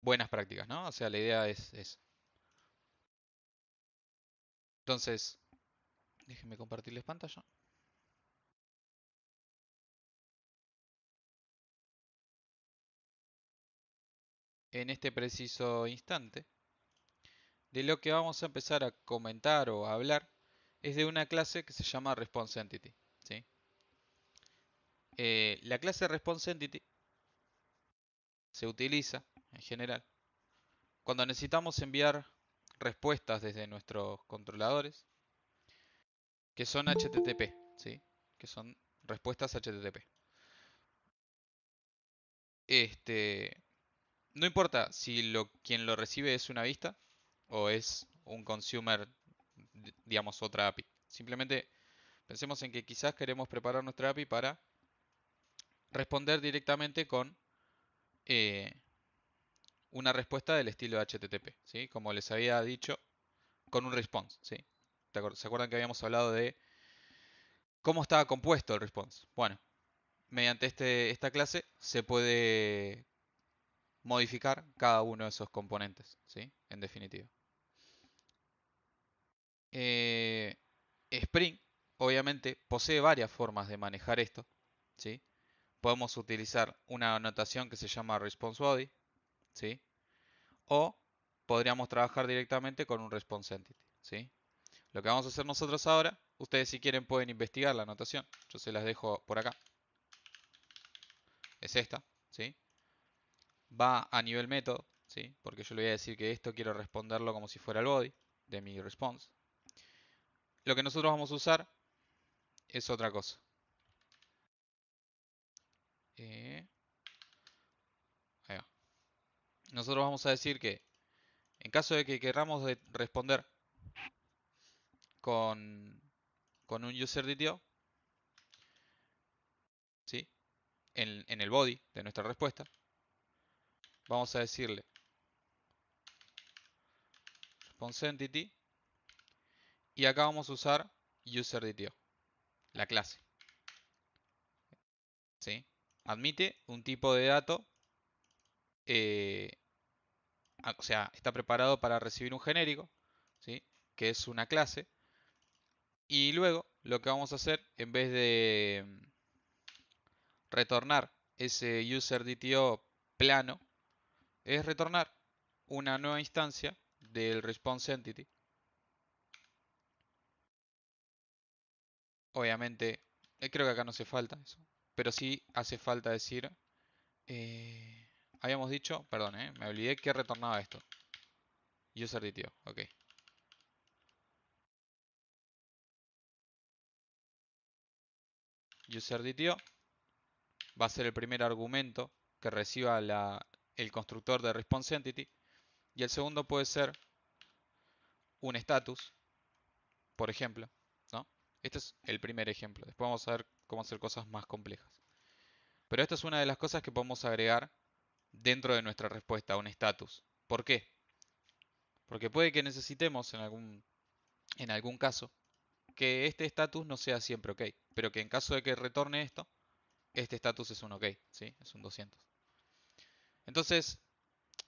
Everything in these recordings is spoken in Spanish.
buenas prácticas, ¿no? O sea, la idea es. Entonces, déjenme compartirles pantalla. En este preciso instante, de lo que vamos a empezar a comentar o a hablar es de una clase que se llama Response Entity, ¿sí? La clase Response Entity se utiliza, en general, cuando necesitamos enviar respuestas desde nuestros controladores que son HTTP, ¿sí? Que son respuestas HTTP. Este, no importa si quien lo recibe es una vista o es un consumer, digamos, otra API. Simplemente pensemos en que quizás queremos preparar nuestra API para responder directamente con eh, una respuesta del estilo HTTP, ¿sí? Como les había dicho, con un response, ¿sí? ¿Se acuerdan que habíamos hablado de cómo estaba compuesto el response? Bueno, mediante esta clase se puede modificar cada uno de esos componentes, ¿sí? En definitiva. Eh, Spring, obviamente, posee varias formas de manejar esto, ¿sí? Podemos utilizar una notación que se llama response body, ¿sí? O podríamos trabajar directamente con un response entity, ¿sí? Lo que vamos a hacer nosotros ahora, ustedes si quieren pueden investigar la notación, yo se las dejo por acá, es esta, ¿sí? Va a nivel método, ¿sí? Porque yo le voy a decir que esto quiero responderlo como si fuera el body de mi response. Lo que nosotros vamos a usar es otra cosa. Ahí va. Nosotros vamos a decir que en caso de que queramos responder con, con un UserDTO, ¿sí? En el body de nuestra respuesta, vamos a decirle response entity y acá vamos a usar UserDTO, la clase, ¿sí? Admite un tipo de dato, eh, o sea, está preparado para recibir un genérico, ¿sí? Que es una clase. Y luego lo que vamos a hacer, en vez de retornar ese UserDTO plano, es retornar una nueva instancia del response entity. Obviamente, creo que acá no hace falta eso, pero sí hace falta decir, eh, habíamos dicho, perdón, me olvidé que retornaba esto. UserDTO, ok. UserDTO va a ser el primer argumento que reciba el constructor de response entity y el segundo puede ser un status, por ejemplo, ¿no? Este es el primer ejemplo. Después vamos a ver cómo hacer cosas más complejas. Pero esta es una de las cosas que podemos agregar dentro de nuestra respuesta, un status. ¿Por qué? Porque puede que necesitemos en algún caso que este status no sea siempre ok, pero que en caso de que retorne esto, este status es un ok, ¿sí? Es un 200. Entonces,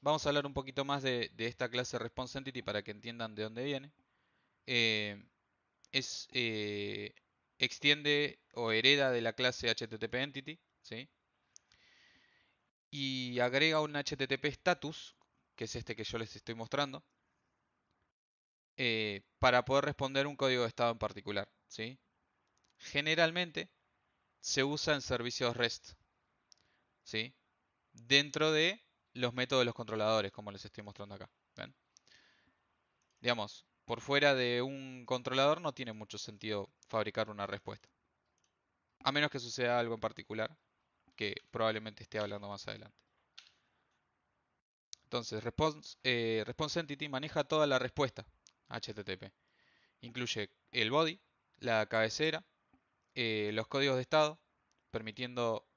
vamos a hablar un poquito más de esta clase Response Entity para que entiendan de dónde viene. Eh, es extiende o hereda de la clase HTTP Entity, ¿sí? Y agrega un HTTP status, que es este que yo les estoy mostrando, para poder responder un código de estado en particular, ¿sí? Generalmente se usa en servicios REST, ¿sí? Dentro de los métodos de los controladores, como les estoy mostrando acá. ¿Ven? Digamos, por fuera de un controlador no tiene mucho sentido fabricar una respuesta. A menos que suceda algo en particular, que probablemente esté hablando más adelante. Entonces, Response Entity maneja toda la respuesta HTTP. Incluye el body, la cabecera, los códigos de estado, permitiendo,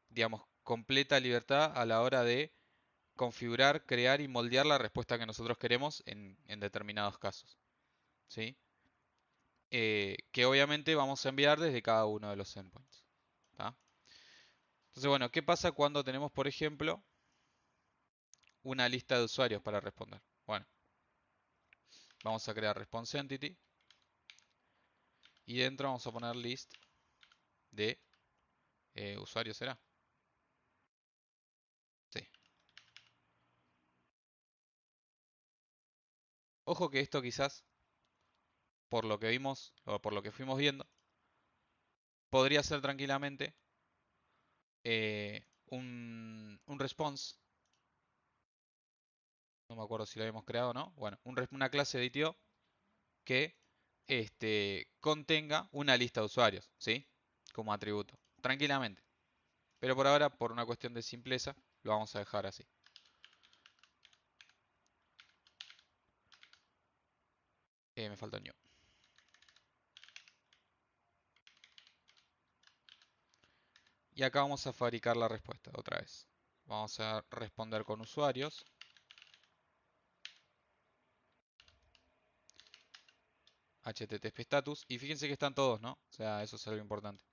digamos, completa libertad a la hora de configurar, crear y moldear la respuesta que nosotros queremos en determinados casos. ¿Sí? Que obviamente vamos a enviar desde cada uno de los endpoints. ¿Tá? Entonces, bueno, ¿qué pasa cuando tenemos, por ejemplo, una lista de usuarios para responder. Bueno, vamos a crear response entity y dentro vamos a poner list de usuarios, ¿será? Sí. Ojo que esto quizás, por lo que vimos o por lo que fuimos viendo, podría ser tranquilamente un response. No me acuerdo si lo habíamos creado o no. Bueno, una clase de ITO que contenga una lista de usuarios, ¿sí? Como atributo. Tranquilamente. Pero por ahora, por una cuestión de simpleza, lo vamos a dejar así. Me falta new. Y acá vamos a fabricar la respuesta otra vez. Vamos a responder con usuarios. HTTP status. Y fíjense que están todos, ¿no? O sea, eso es algo importante.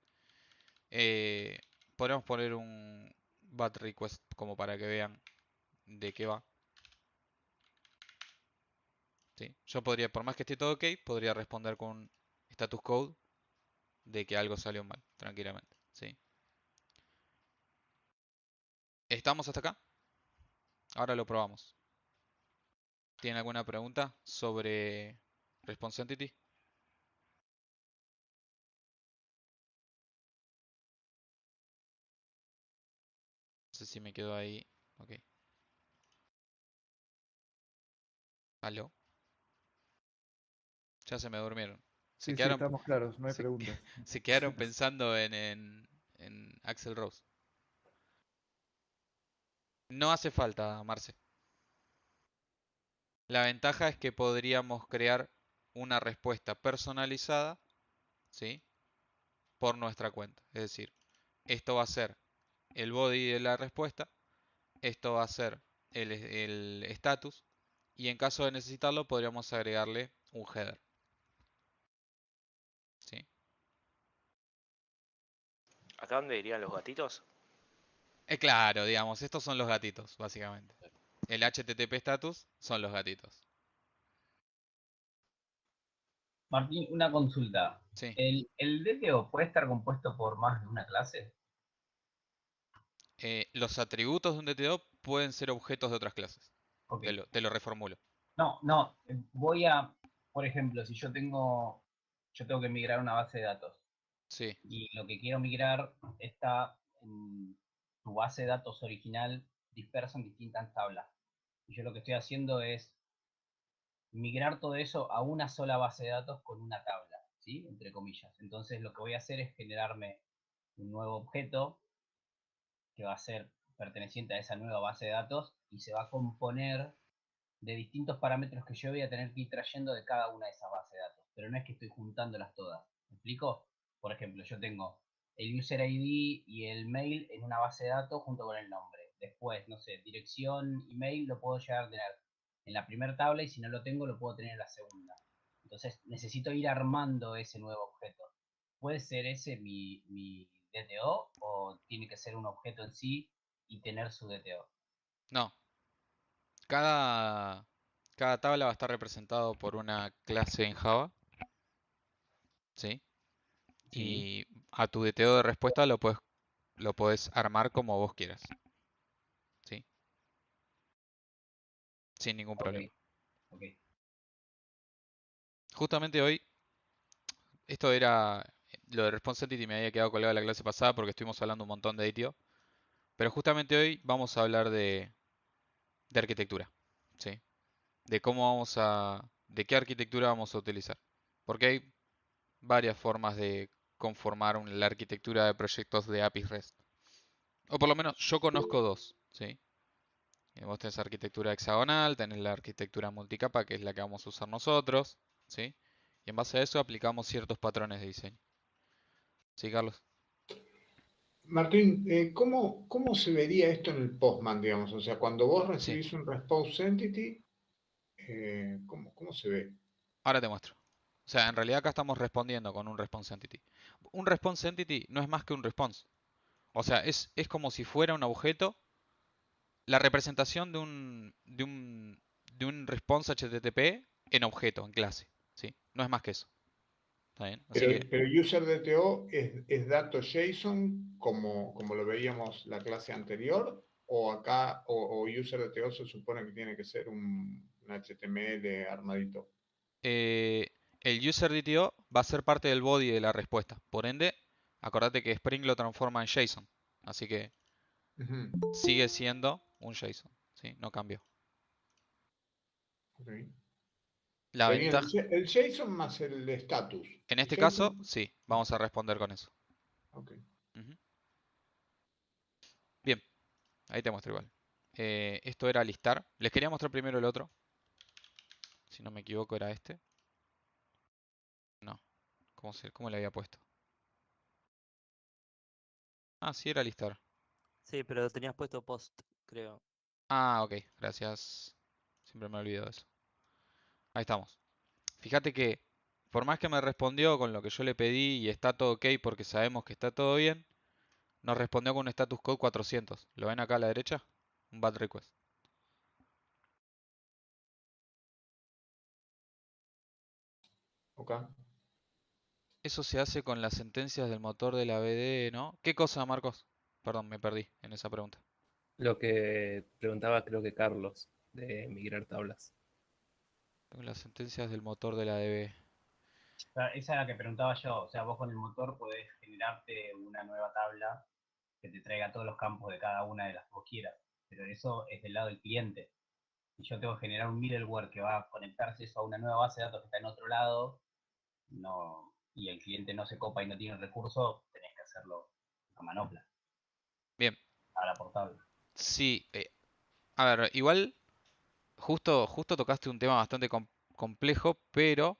Podemos poner un bat request como para que vean de qué va. ¿Sí? Yo podría, por más que esté todo ok, podría responder con un status code de que algo salió mal, tranquilamente. ¿Sí? ¿Estamos hasta acá? Ahora lo probamos. ¿Tienen alguna pregunta sobre Response Entity? No sé si me quedo ahí. Ok. ¿Aló? Ya se me durmieron. Se Sí, sí, quedaron, estamos claros, no hay se, preguntas. se quedaron pensando en Axel Rose. No hace falta, Marce. La ventaja es que podríamos crear una respuesta personalizada, ¿sí? Por nuestra cuenta. Es decir, esto va a ser el body de la respuesta, esto va a ser el status, y en caso de necesitarlo podríamos agregarle un header, ¿sí? ¿Acá dónde irían los gatitos? Claro, digamos, estos son los gatitos, básicamente. El HTTP status son los gatitos. Martín, una consulta. Sí. ¿El DTO puede estar compuesto por más de una clase? Los atributos de un DTO pueden ser objetos de otras clases. Ok. Te lo reformulo. No, no. Por ejemplo, si yo tengo que migrar una base de datos Sí. y lo que quiero migrar está en tu base de datos original disperso en distintas tablas. Y yo lo que estoy haciendo es migrar todo eso a una sola base de datos con una tabla, ¿sí? Entre comillas. Entonces lo que voy a hacer es generarme un nuevo objeto que va a ser perteneciente a esa nueva base de datos y se va a componer de distintos parámetros que yo voy a tener que ir trayendo de cada una de esas bases de datos. Pero no es que estoy juntándolas todas. ¿Me explico? Por ejemplo, yo tengo el user ID y el mail en una base de datos junto con el nombre. Después, no sé, dirección, email lo puedo llegar a tener en la primera tabla y si no lo tengo lo puedo tener en la segunda. Entonces necesito ir armando ese nuevo objeto. ¿Puede ser ese mi DTO o tiene que ser un objeto en sí y tener su DTO? No. Cada, cada tabla va a estar representado por una clase en Java, ¿sí? Sí, Y a tu DTO de respuesta lo puedes armar como vos quieras, ¿sí? Sin ningún ok, problema. ok. Justamente hoy, esto era lo de Response Entity, me había quedado colgado de la clase pasada porque estuvimos hablando un montón de ITO. Pero justamente hoy vamos a hablar de arquitectura, ¿sí? De de qué arquitectura vamos a utilizar. Porque hay varias formas de conformar la arquitectura de proyectos de APIs REST. O por lo menos yo conozco dos, ¿sí? Vos tenés arquitectura hexagonal, tenés la arquitectura multicapa, que es la que vamos a usar nosotros, ¿sí? Y en base a eso aplicamos ciertos patrones de diseño. ¿Sí, Carlos? Martín, ¿cómo se vería esto en el Postman, digamos? O sea, cuando vos Sí, recibís un response entity, ¿cómo se ve? ahora te muestro. O sea, en realidad acá estamos respondiendo con un response entity. Un response entity no es más que un response. O sea, es como si fuera un objeto la representación de un response HTTP en objeto, en clase, ¿sí? No es más que eso. ¿Está bien? Así que Pero UserDTO es dato JSON como lo veíamos la clase anterior, o acá, o UserDTO se supone que tiene que ser un HTML armadito. el UserDTO va a ser parte del body de la respuesta. Por ende, acordate que Spring lo transforma en JSON. Así que Ujú, sigue siendo un JSON, ¿sí? No cambió. ok. La Sería ventaja, el JSON más el status. en El este caso, JSON, sí, vamos a responder con eso. ok. Ujú. Bien, ahí te muestro igual. Esto era listar. Les quería mostrar primero el otro. Si no me equivoco, era este. No, ¿cómo le había puesto? Ah, sí, era listar. Sí, pero lo tenías puesto post, creo. Ah, ok, gracias. Siempre me olvido de eso. Ahí estamos. Fíjate que, por más que me respondió con lo que yo le pedí y está todo ok porque sabemos que está todo bien, nos respondió con un status code 400. ¿Lo ven acá a la derecha? Un bad request. Ok. Eso se hace con las sentencias del motor de la BDE, ¿no? ¿Qué cosa, Marcos? Perdón, me perdí en esa pregunta. Lo que preguntaba creo que Carlos, de migrar tablas. Con las sentencias del motor de la DB. O sea, esa es la que preguntaba yo. O sea, vos con el motor podés generarte una nueva tabla que te traiga todos los campos de cada una de las que vos quieras. Pero eso es del lado del cliente. Si yo tengo que generar un middleware que va a conectarse eso a una nueva base de datos que está en otro lado, no, y el cliente no se copa y no tiene recursos, tenés que hacerlo a manopla, Bien, a la portable. sí. A ver, igual justo tocaste un tema bastante complejo, pero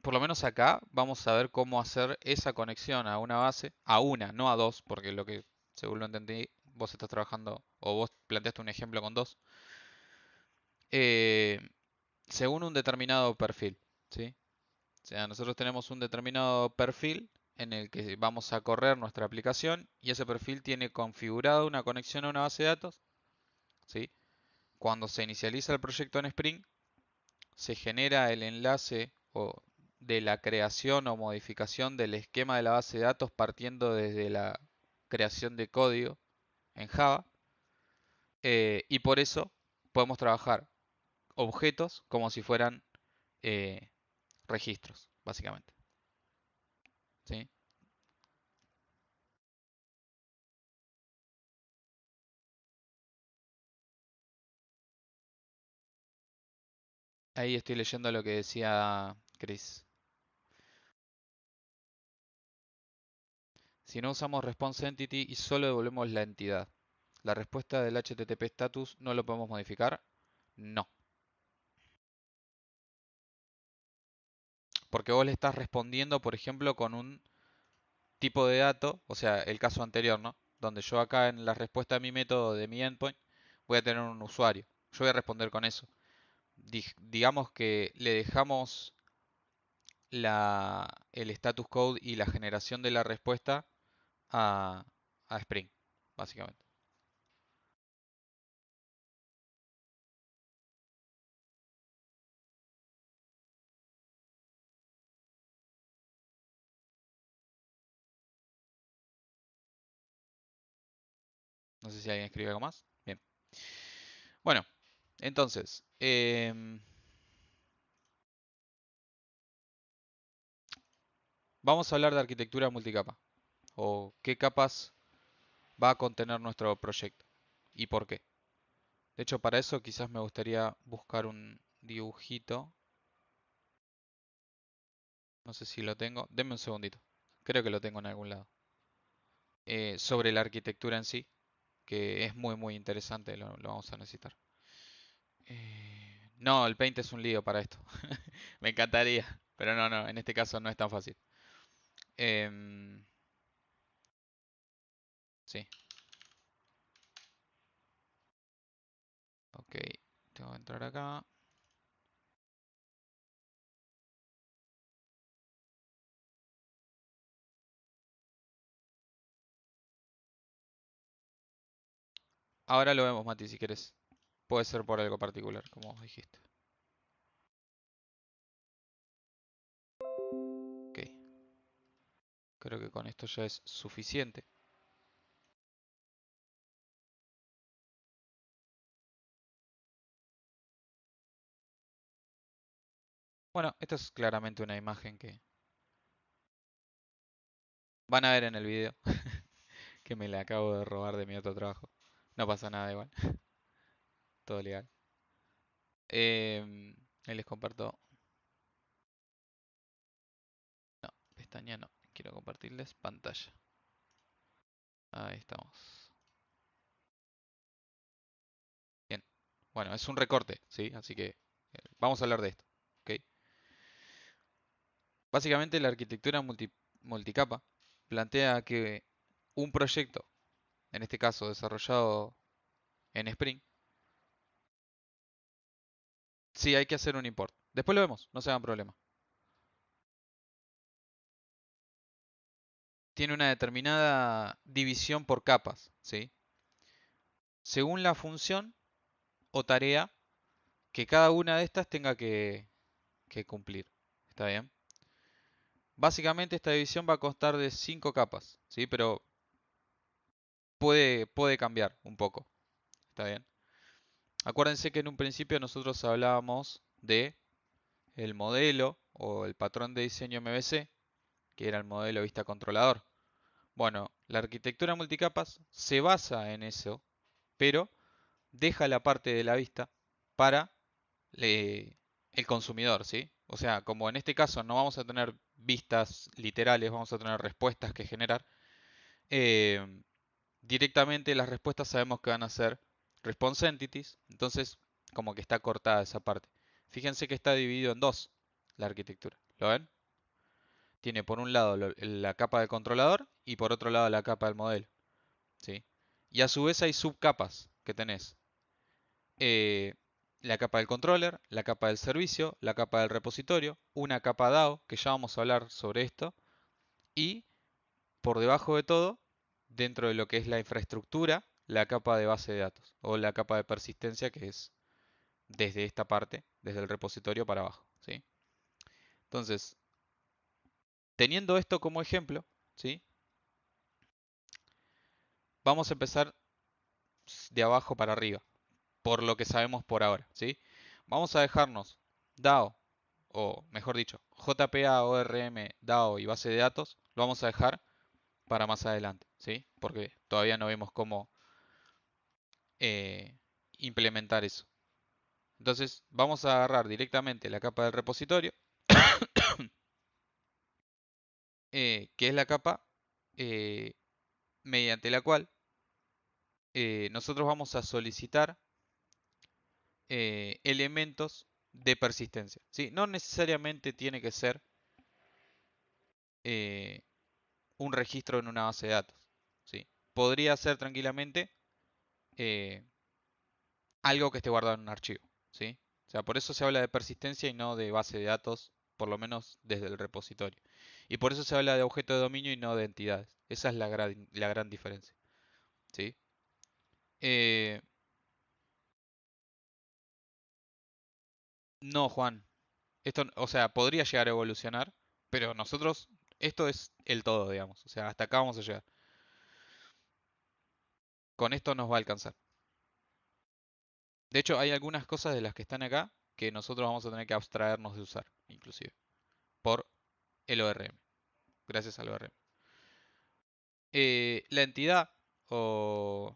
por lo menos acá vamos a ver cómo hacer esa conexión a una base, a una, no a dos, porque lo que, según lo entendí, vos estás trabajando o vos planteaste un ejemplo con dos, eh, según un determinado perfil, ¿sí? O sea, nosotros tenemos un determinado perfil en el que vamos a correr nuestra aplicación y ese perfil tiene configurado una conexión a una base de datos, ¿sí? Cuando se inicializa el proyecto en Spring, se genera el enlace de la creación o modificación del esquema de la base de datos partiendo desde la creación de código en Java. Y por eso podemos trabajar objetos como si fueran eh, registros, básicamente. ¿Sí? Ahí estoy leyendo lo que decía Chris. Si no usamos response entity y solo devolvemos la entidad, ¿la respuesta del HTTP status no lo podemos modificar? No. Porque vos le estás respondiendo, por ejemplo, con un tipo de dato, o sea, el caso anterior, ¿no? Donde yo acá en la respuesta de mi método de mi endpoint voy a tener un usuario. Yo voy a responder con eso. Digamos que le dejamos el status code y la generación de la respuesta a, a Spring, básicamente. No sé si alguien escribe algo más. Bien. Bueno, entonces, vamos a hablar de arquitectura multicapa. O qué capas va a contener nuestro proyecto y por qué. De hecho, para eso quizás me gustaría buscar un dibujito. No sé si lo tengo. Denme un segundito. Creo que lo tengo en algún lado. Sobre la arquitectura en sí, que es muy interesante, lo vamos a necesitar. No, el Paint es un lío para esto. Me encantaría, pero no, en este caso no es tan fácil. Em, sí, ok. Tengo que entrar acá. Ahora lo vemos, Mati, si querés. Puede ser por algo particular, como vos dijiste. Ok. Creo que con esto ya es suficiente. Bueno, esta es claramente una imagen que van a ver en el video. Que me la acabo de robar de mi otro trabajo. No pasa nada igual. Todo legal. Ahí les comparto. No, pestaña no. Quiero compartirles pantalla. Ahí estamos. Bien. Bueno, es un recorte, ¿sí? Así que vamos a hablar de esto. ¿Ok? Básicamente la arquitectura multicapa plantea que un proyecto, en este caso desarrollado en Spring, sí hay que hacer un import. Después lo vemos, no se hagan problema. Tiene una determinada división por capas, ¿sí? Según la función o tarea que cada una de estas tenga que cumplir. ¿Está bien? Básicamente esta división va a constar de 5 capas, ¿sí? Pero puede cambiar un poco. ¿Está bien? Acuérdense que en un principio nosotros hablábamos de el modelo o el patrón de diseño MVC, que era el modelo vista controlador. Bueno, la arquitectura multicapas se basa en eso, pero deja la parte de la vista para el consumidor, ¿sí? O sea, como en este caso no vamos a tener vistas literales, vamos a tener respuestas que generar, eh, directamente las respuestas sabemos que van a ser response entities, entonces como que está cortada esa parte. Fíjense que está dividido en dos la arquitectura, ¿lo ven? Tiene por un lado la capa del controlador y por otro lado la capa del modelo, ¿sí? Y a su vez hay subcapas que tenés. La capa del controller, la capa del servicio, la capa del repositorio, una capa DAO, que ya vamos a hablar sobre esto, y por debajo de todo, dentro de lo que es la infraestructura, la capa de base de datos o la capa de persistencia, que es desde esta parte, desde el repositorio para abajo, ¿sí? Entonces, teniendo esto como ejemplo, ¿sí? Vamos a empezar de abajo para arriba, por lo que sabemos por ahora, ¿sí? Vamos a dejarnos DAO, o mejor dicho, JPA, ORM, DAO y base de datos, lo vamos a dejar para más adelante, ¿sí? Porque todavía no vemos cómo implementar eso. Entonces vamos a agarrar directamente la capa del repositorio, que es la capa mediante la cual nosotros vamos a solicitar elementos de persistencia, ¿sí? No necesariamente tiene que ser eh, un registro en una base de datos, ¿sí? Podría ser tranquilamente eh, algo que esté guardado en un archivo, ¿sí? O sea, por eso se habla de persistencia y no de base de datos, por lo menos desde el repositorio. Y por eso se habla de objeto de dominio y no de entidades. Esa es la gran diferencia, ¿sí? Eh, no, Juan. Esto, o sea, podría llegar a evolucionar, pero nosotros, esto es el todo, digamos. O sea, hasta acá vamos a llegar. Con esto nos va a alcanzar. De hecho, hay algunas cosas de las que están acá que nosotros vamos a tener que abstraernos de usar, inclusive, por el ORM, gracias al ORM. La entidad, o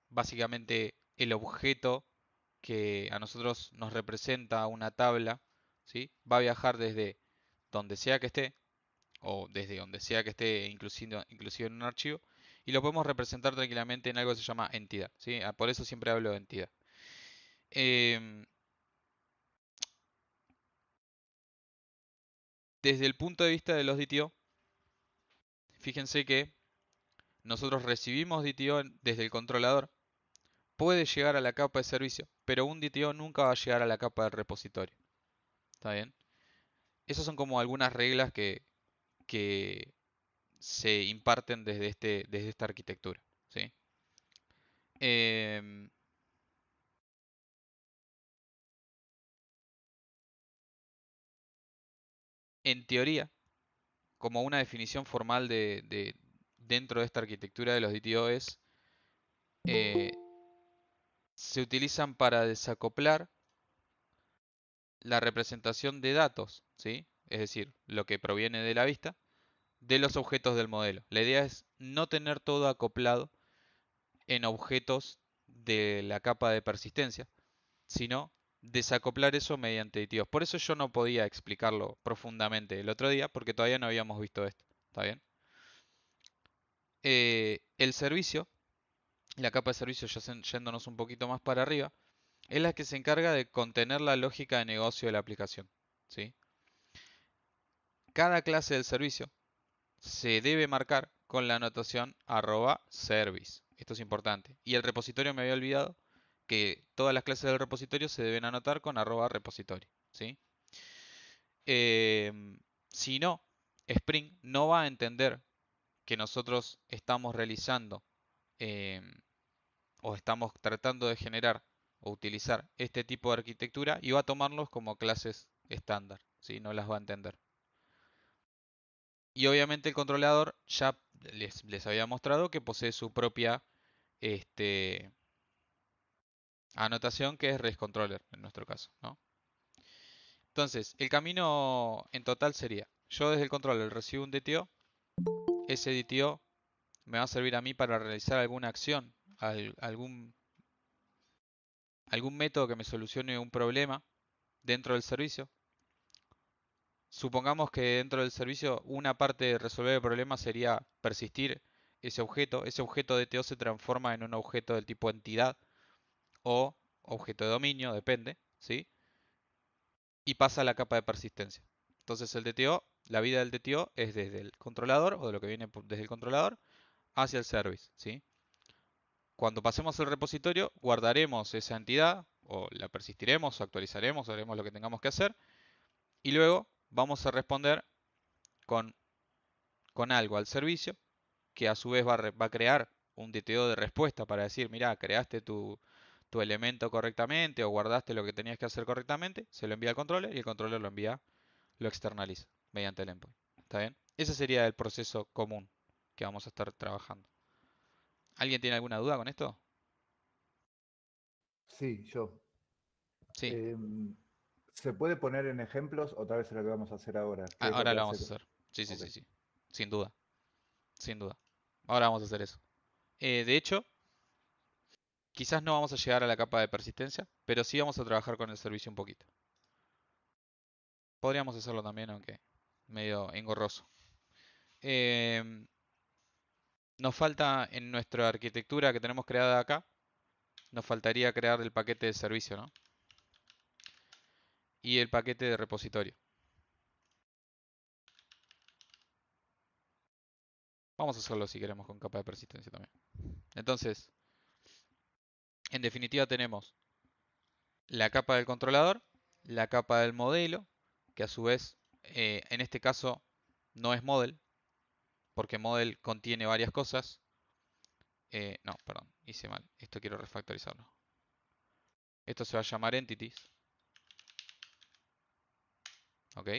básicamente el objeto que a nosotros nos representa una tabla, ¿sí? Va a viajar desde donde sea que esté, o desde donde sea que esté, inclusive en un archivo, y lo podemos representar tranquilamente en algo que se llama entidad, ¿sí? Por eso siempre hablo de entidad. Desde el punto de vista de los DTO, fíjense que nosotros recibimos DTO desde el controlador, puede llegar a la capa de servicio, pero un DTO nunca va a llegar a la capa del repositorio. ¿Está bien? Esas son como algunas reglas que se imparten desde esta arquitectura, ¿sí? Em, en teoría, como una definición formal dentro de esta arquitectura de los DTO es, se utilizan para desacoplar la representación de datos, ¿sí? Es decir, lo que proviene de la vista, de los objetos del modelo. La idea es no tener todo acoplado en objetos de la capa de persistencia, sino desacoplar eso mediante DTOs. Por eso yo no podía explicarlo profundamente el otro día, porque todavía no habíamos visto esto. ¿Está bien? El servicio, la capa de servicio, ya yéndonos un poquito más para arriba, es la que se encarga de contener la lógica de negocio de la aplicación, ¿sí? Cada clase del servicio se debe marcar con la anotación @service. Esto es importante. Y el repositorio, me había olvidado que todas las clases del repositorio se deben anotar con @repositorio, ¿sí? Si no, Spring no va a entender que nosotros estamos realizando o estamos tratando de generar o utilizar este tipo de arquitectura y va a tomarlos como clases estándar, ¿sí? No las va a entender. Y obviamente el controlador ya les había mostrado que posee su propia anotación, que es ResController en nuestro caso, ¿no? Entonces, el camino en total sería, yo desde el controller recibo un DTO, ese DTO me va a servir a mí para realizar alguna acción, algún método que me solucione un problema dentro del servicio. Supongamos que dentro del servicio una parte de resolver el problema sería persistir ese objeto. Ese objeto DTO se transforma en un objeto del tipo entidad o objeto de dominio, depende, ¿sí? Y pasa a la capa de persistencia. Entonces el DTO, la vida del DTO es desde el controlador o de lo que viene desde el controlador hacia el service, ¿sí? Cuando pasemos el repositorio, guardaremos esa entidad o la persistiremos o actualizaremos, haremos lo que tengamos que hacer y luego vamos a responder con algo al servicio que a su vez va a crear un DTO de respuesta para decir, mira, creaste tu elemento correctamente o guardaste lo que tenías que hacer correctamente, se lo envía al controller y el controller lo externaliza mediante el endpoint. ¿Está bien? Ese sería el proceso común que vamos a estar trabajando. ¿Alguien tiene alguna duda con esto? Sí, yo. Sí, ¿Se puede poner en ejemplos otra vez lo que vamos a hacer ahora? ¿Qué es lo ahora que lo hace? vamos a hacer. Sí, sí, Ok. sí, sí. Sin duda. Sin duda. Ahora vamos a hacer eso. De hecho, quizás no vamos a llegar a la capa de persistencia, pero sí vamos a trabajar con el servicio un poquito. Podríamos hacerlo también, aunque medio engorroso. Nos falta en nuestra arquitectura que tenemos creada acá, nos faltaría crear el paquete de servicio, ¿no? Y el paquete de repositorio. Vamos a hacerlo si queremos con capa de persistencia también. Entonces, en definitiva tenemos la capa del controlador, la capa del modelo, que a su vez, en este caso, no es model, porque model contiene varias cosas. No, perdón, hice mal. Esto quiero refactorizarlo. Esto se va a llamar entities. ¿Ok?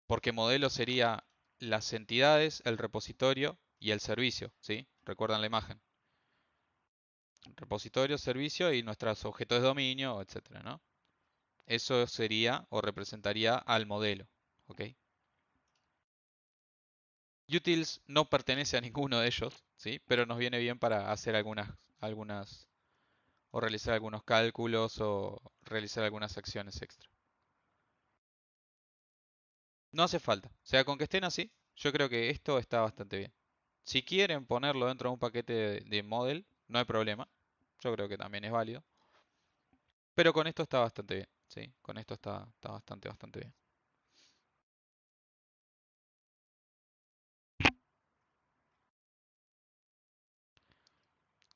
Porque modelo sería las entidades, el repositorio y el servicio, ¿sí? Recuerdan la imagen. Repositorio, servicio y nuestros objetos de dominio, etcétera, ¿no? Eso sería o representaría al modelo, ¿ok? Utils no pertenece a ninguno de ellos, ¿sí? Pero nos viene bien para hacer algunas o realizar algunos cálculos o realizar algunas acciones extra. No hace falta, o sea, con que estén así, yo creo que esto está bastante bien. Si quieren ponerlo dentro de un paquete de model, no hay problema. Yo creo que también es válido. Pero con esto está bastante bien, ¿sí? Con esto está bastante bien.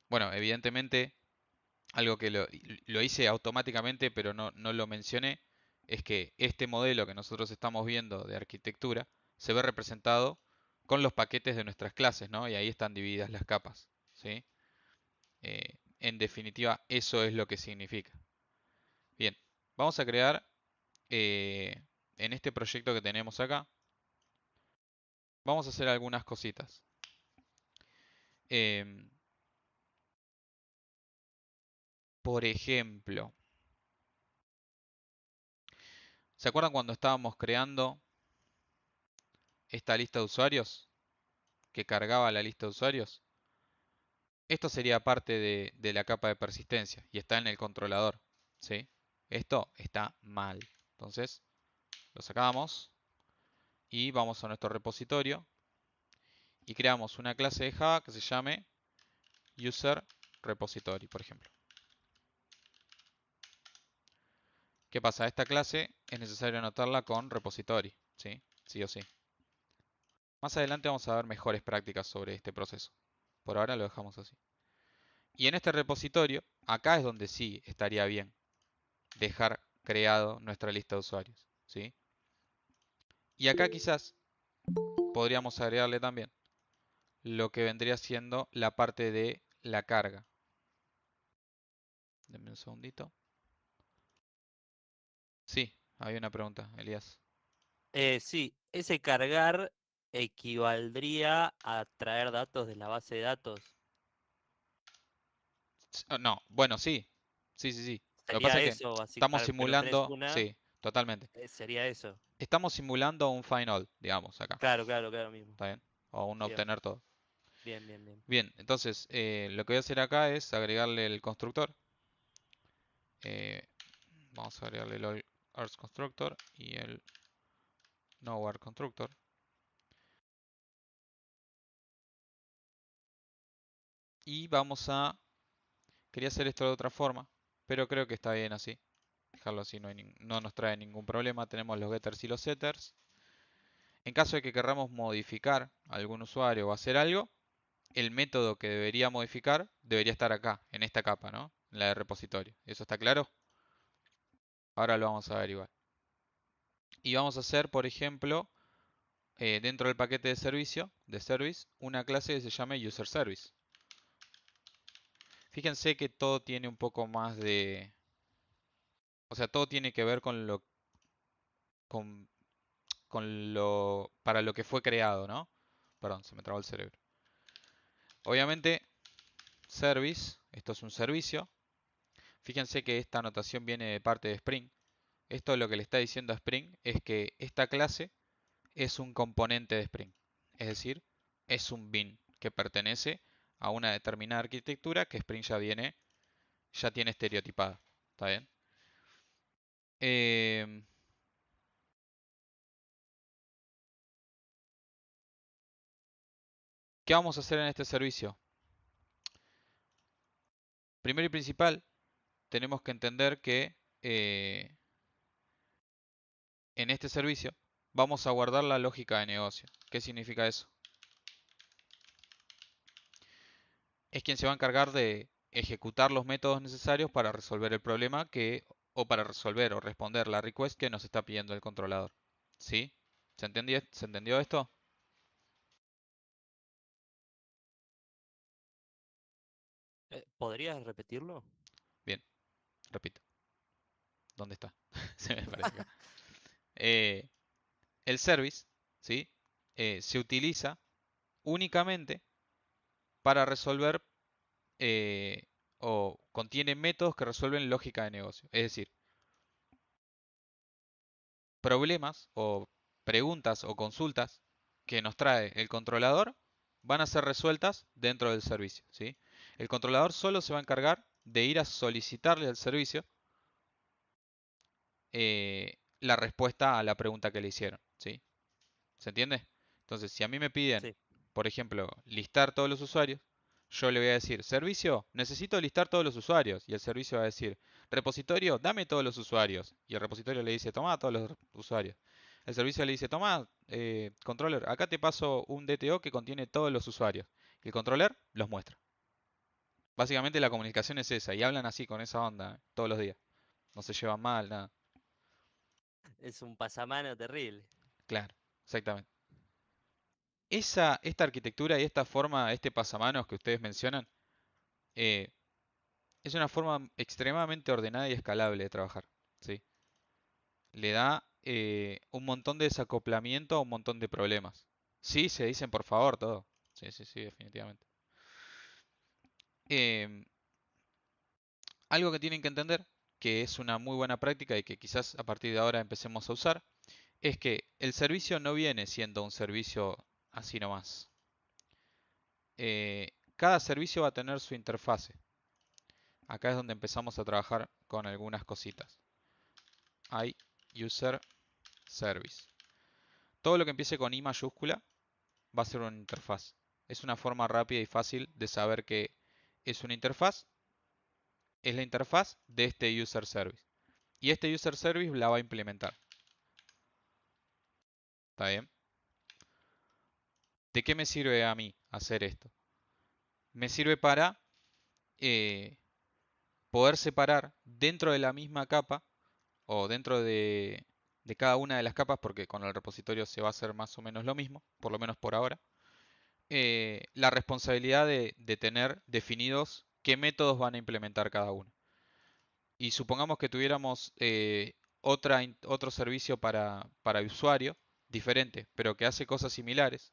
Bueno, evidentemente, algo que lo hice automáticamente, pero no lo mencioné, es que este modelo que nosotros estamos viendo de arquitectura se ve representado con los paquetes de nuestras clases, ¿no? Y ahí están divididas las capas, ¿sí? En definitiva, eso es lo que significa. Bien, vamos a crear en este proyecto que tenemos acá, vamos a hacer algunas cositas. Em, por ejemplo, ¿se acuerdan cuando estábamos creando esta lista de usuarios? Que cargaba la lista de usuarios. Esto sería parte de la capa de persistencia y está en el controlador, ¿sí? Esto está mal. Entonces, lo sacamos y vamos a nuestro repositorio y creamos una clase de Java que se llame user repository, por ejemplo. ¿Qué pasa? Esta clase es necesario anotarla con repository, ¿sí? Sí o sí. Más adelante vamos a ver mejores prácticas sobre este proceso. Por ahora lo dejamos así. Y en este repositorio, acá es donde sí estaría bien dejar creado nuestra lista de usuarios, ¿sí? Y acá quizás podríamos agregarle también lo que vendría siendo la parte de la carga. Denme un segundito. Sí, había una pregunta, Elías. Sí, ese cargar equivaldría a traer datos de la base de datos. No, bueno, sí. Sí, sí, sí. Lo que pasa Sería es que eso, estamos básicamente, que no tenés simulando, una, sí, totalmente. sería eso. Estamos simulando un find all, digamos, acá. Claro, claro, claro mismo. ¿Está bien? O un Bien, obtener todo. bien, bien, bien. Bien, entonces lo que voy a hacer acá es agregarle el constructor. Eh, vamos a agregarle el all arts constructor y el nowhere constructor. Y vamos a... Quería hacer esto de otra forma, pero creo que está bien así. Dejarlo así no nos trae ningún problema. Tenemos los getters y los setters. En caso de que querramos modificar algún usuario o hacer algo, el método que debería modificar debería estar acá, en esta capa, ¿no? En la de repositorio. ¿Eso está claro? Ahora lo vamos a ver igual. Y vamos a hacer, por ejemplo, dentro del paquete de servicio, de service, una clase que se llame user service. Fíjense que todo tiene un poco más de... O sea, todo tiene que ver con lo... Con lo... para lo que fue creado, ¿no? Perdón, se me trabó el cerebro. Obviamente, service, esto es un servicio. Fíjense que esta anotación viene de parte de Spring. Esto lo que le está diciendo a Spring es que esta clase es un componente de Spring. Es decir, es un bin que pertenece a una determinada arquitectura que Spring ya tiene estereotipada. ¿Está bien? ¿Qué vamos a hacer en este servicio? Primero y principal, tenemos que entender que en este servicio vamos a guardar la lógica de negocio. ¿Qué significa eso? Es quien se va a encargar de ejecutar los métodos necesarios para resolver el problema o para resolver o responder la request que nos está pidiendo el controlador. ¿Sí? ¿Se entendió esto? ¿Podrías repetirlo? Bien, repito. ¿Dónde está? Se me parece acá. Eh, el service, ¿sí? Se utiliza únicamente para resolver o contiene métodos que resuelven lógica de negocio. Es decir, problemas o preguntas o consultas que nos trae el controlador van a ser resueltas dentro del servicio, ¿sí? El controlador solo se va a encargar de ir a solicitarle al servicio la respuesta a la pregunta que le hicieron, ¿sí? ¿Se entiende? Entonces, si a mí me piden, Sí. por ejemplo, listar todos los usuarios, yo le voy a decir, servicio, necesito listar todos los usuarios. Y el servicio va a decir, repositorio, dame todos los usuarios. Y el repositorio le dice, toma todos los usuarios. El servicio le dice, toma, controller, acá te paso un DTO que contiene todos los usuarios. Y el controller los muestra. Básicamente la comunicación es esa. Y hablan así, con esa onda, todos los días. No se llevan mal, nada. Es un pasamano terrible. Claro, exactamente. Esta arquitectura y esta forma, este pasamanos que ustedes mencionan, es una forma extremadamente ordenada y escalable de trabajar, ¿sí? Le da un montón de desacoplamiento a un montón de problemas. Sí, se dicen por favor todo. Sí, sí, sí, definitivamente. Em, Algo que tienen que entender, que es una muy buena práctica y que quizás a partir de ahora empecemos a usar, es que el servicio no viene siendo un servicio así nomás. Cada servicio va a tener su interfase. Acá es donde empezamos a trabajar con algunas cositas. Hay user service. Todo lo que empiece con I mayúscula va a ser una interfaz. Es una forma rápida y fácil de saber que es una interfaz. Es la interfaz de este user service. Y este user service la va a implementar. ¿Está bien? ¿De qué me sirve a mí hacer esto? Me sirve para poder separar dentro de la misma capa o dentro de cada una de las capas, porque con el repositorio se va a hacer más o menos lo mismo, por lo menos por ahora, la responsabilidad de tener definidos qué métodos van a implementar cada uno. Y supongamos que tuviéramos otro servicio para usuario diferente, pero que hace cosas similares,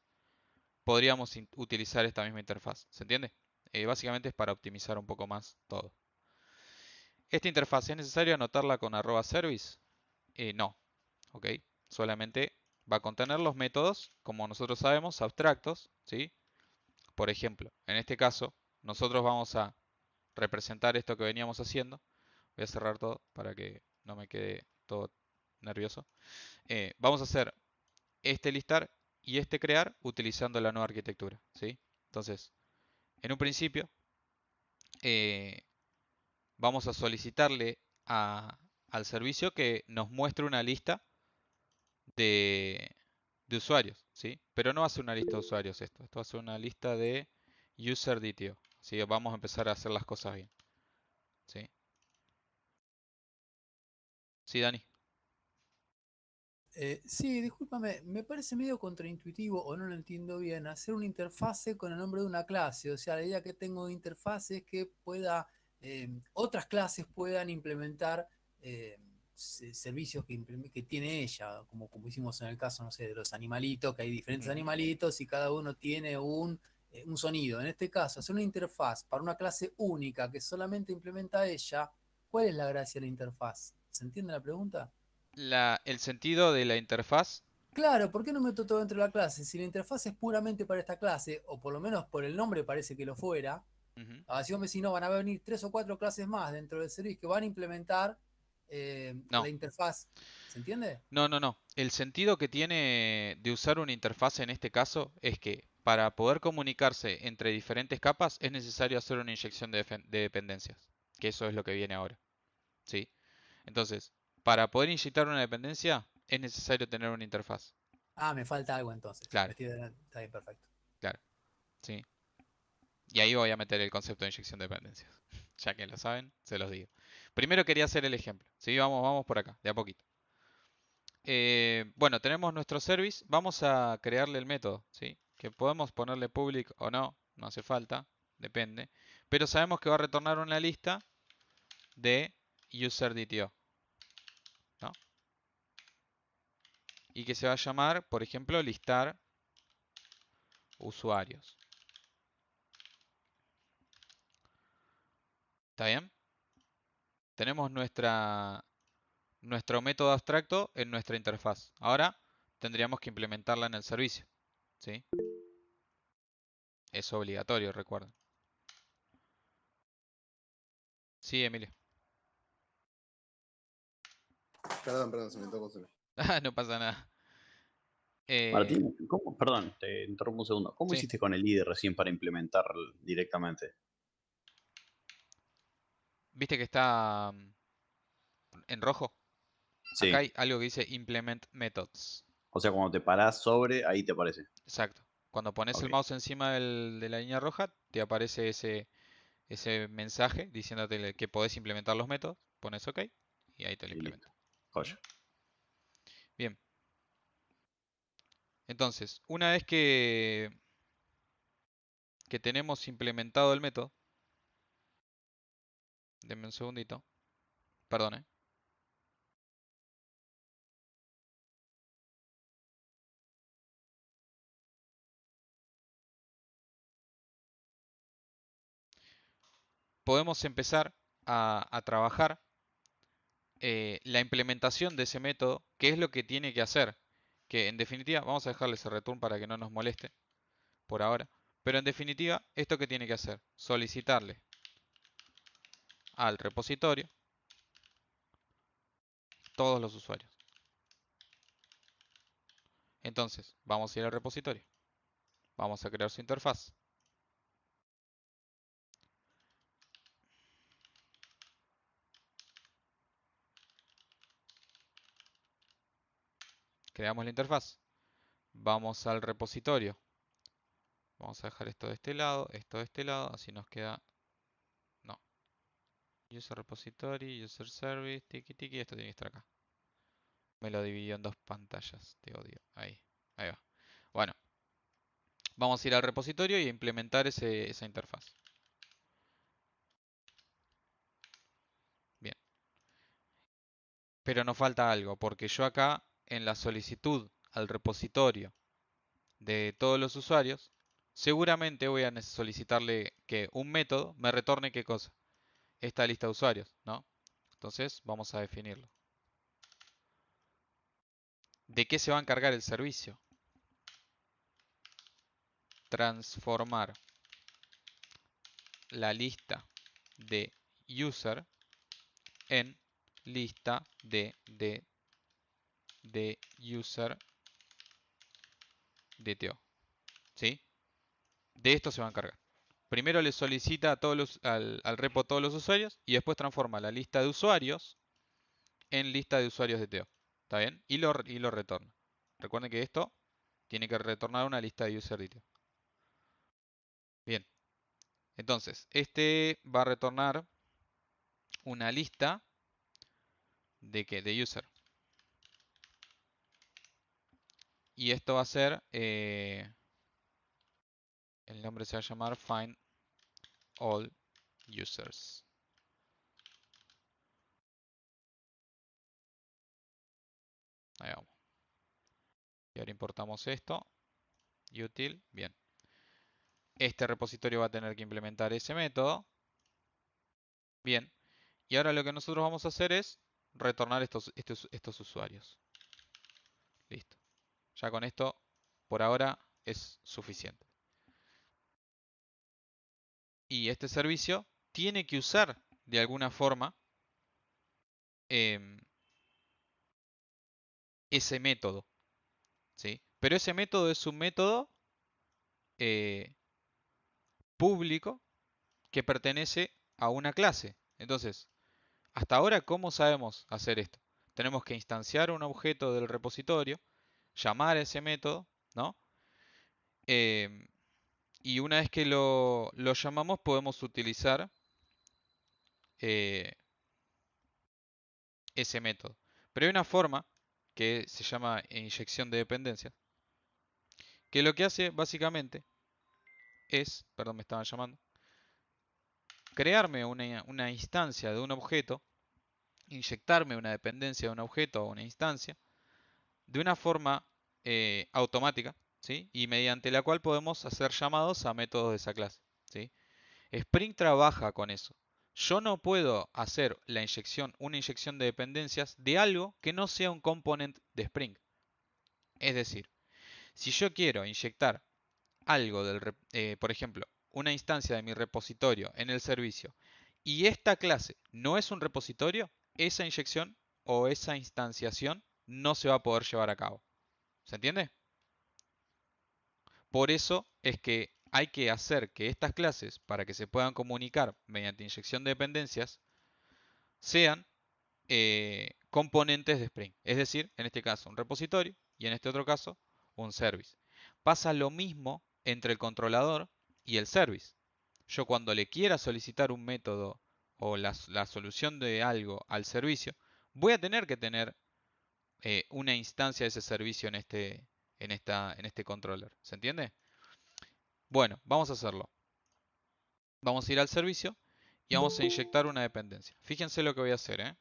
podríamos utilizar esta misma interfaz. ¿Se entiende? Básicamente es para optimizar un poco más todo. ¿Esta interfaz es necesario anotarla con @service? No, ¿ok? Solamente va a contener los métodos, como nosotros sabemos, abstractos, ¿sí? Por ejemplo, en este caso, nosotros vamos a representar esto que veníamos haciendo. Voy a cerrar todo para que no me quede todo nervioso. Vamos a hacer este listar y este crear utilizando la nueva arquitectura, ¿sí? Entonces, en un principio, vamos a solicitarle al servicio que nos muestre una lista de, de usuarios, ¿sí? Pero no va a ser una lista de usuarios esto va a ser una lista de user DTO. Así que vamos a empezar a hacer las cosas bien, ¿sí? Sí, Dani. Sí, discúlpame, me parece medio contraintuitivo o no lo entiendo bien hacer una interfase con el nombre de una clase. O sea, la idea que tengo de interfase es que otras clases puedan implementar servicios que tiene ella, como hicimos en el caso, no sé, de los animalitos, que hay diferentes animalitos y cada uno tiene un sonido. En este caso, hacer una interfaz para una clase única que solamente implementa ella, ¿cuál es la gracia de la interfaz? ¿Se entiende la pregunta? El sentido de la interfaz. Claro, ¿por qué no meto todo dentro de la clase? Si la interfaz es puramente para esta clase, o por lo menos por el nombre parece que lo fuera, si vos me decís, no, van a venir 3 o 4 clases más dentro del servicio que van a implementar No, la interfaz. ¿Se entiende? no, no, no. El sentido que tiene de usar una interfaz en este caso es que para poder comunicarse entre diferentes capas es necesario hacer una inyección de dependencias, que eso es lo que viene ahora, ¿sí? Entonces, para poder inyectar una dependencia es necesario tener una interfaz. Ah, me falta algo entonces. Claro, Está bien, perfecto. claro, ¿sí? Y ahí voy a meter el concepto de inyección de dependencias. Ya que lo saben, se los digo. Primero quería hacer el ejemplo, ¿sí? Vamos por acá, de a poquito. Bueno, tenemos nuestro service. Vamos a crearle el método, ¿sí? Que podemos ponerle public o no, no hace falta, depende. Pero sabemos que va a retornar una lista de user_dto, ¿no? Y que se va a llamar, por ejemplo, listar usuarios. ¿Está bien? Tenemos nuestro método abstracto en nuestra interfaz. Ahora tendríamos que implementarla en el servicio, ¿sí? Es obligatorio, recuerden. Sí, Emilio. Perdón, se me tocó solo. No pasa nada. Martín, perdón, te interrumpo un segundo. ¿Cómo Sí. hiciste con el IDE recién para implementar directamente? ¿Viste que está en rojo? Sí. Acá hay algo que dice Implement Methods. O sea, cuando te parás sobre, ahí te aparece. Exacto. Cuando pones el Ok. mouse encima de la línea roja, te aparece ese mensaje diciéndote que podés implementar los métodos. Pones OK y ahí te lo Y listo. implementa. Joya. Bien. Entonces, una vez que tenemos implementado el método, Denme un segundito. Perdone. Podemos empezar a trabajar la implementación de ese método, qué es lo que tiene que hacer. Que en definitiva, vamos a dejarle ese return para que no nos moleste por ahora. Pero en definitiva, ¿esto qué tiene que hacer? Solicitarle al repositorio todos los usuarios. Entonces, vamos a ir al repositorio. Vamos a crear su interfaz. Creamos la interfaz. Vamos al repositorio. Vamos a dejar esto de este lado, esto de este lado, así nos queda... No. User repository, user service, tiki tiki, esto tiene que estar acá. Me lo dividió en dos pantallas, te odio. Ahí va. Bueno, vamos a ir al repositorio y a implementar esa interfaz. Bien. Pero nos falta algo, porque yo acá en la solicitud al repositorio de todos los usuarios, seguramente voy a solicitarle que un método me retorne qué cosa. Esta lista de usuarios, ¿no? Entonces vamos a definirlo. ¿De qué se va a encargar el servicio? Transformar la lista de user en lista de user DTO. ¿Sí? De esto se va a encargar. Primero le solicita a al repo todos los usuarios y después transforma la lista de usuarios en lista de usuarios DTO. ¿Está bien? Y lo retorna. Recuerden que esto tiene que retornar una lista de user DTO. Bien. Entonces, este va a retornar una lista de ¿qué? De user. Y esto va a ser, el nombre se va a llamar find all users. Ahí vamos. Y ahora importamos esto. Util, bien. Este repositorio va a tener que implementar ese método. Bien. Y ahora lo que nosotros vamos a hacer es retornar estos usuarios. Listo. Ya con esto, por ahora, es suficiente. Y este servicio tiene que usar de alguna forma ese método. ¿Sí? Pero ese método es un método público que pertenece a una clase. Entonces, hasta ahora, ¿cómo sabemos hacer esto? Tenemos que instanciar un objeto del repositorio, llamar a ese método, ¿no? Y una vez que lo llamamos, podemos utilizar ese método. Pero hay una forma que se llama inyección de dependencias, que lo que hace básicamente es, perdón, me estaban llamando, crearme una instancia de un objeto, inyectarme una dependencia de un objeto o una instancia, de una forma automática, ¿sí? Y mediante la cual podemos hacer llamados a métodos de esa clase, ¿sí? Spring trabaja con eso. Yo no puedo hacer una inyección de dependencias de algo que no sea un componente de Spring. Es decir, si yo quiero inyectar algo por ejemplo, una instancia de mi repositorio en el servicio y esta clase no es un repositorio, esa inyección o esa instanciación no se va a poder llevar a cabo. ¿Se entiende? Por eso es que hay que hacer que estas clases, para que se puedan comunicar mediante inyección de dependencias, sean componentes de Spring. Es decir, en este caso un repositorio y en este otro caso un service. Pasa lo mismo entre el controlador y el service. Yo cuando le quiera solicitar un método o la solución de algo al servicio, voy a tener que tener una instancia de ese servicio en este controller. ¿Se entiende? Bueno, vamos a hacerlo. Vamos a ir al servicio y vamos a inyectar una dependencia. Fíjense lo que voy a hacer, ¿eh?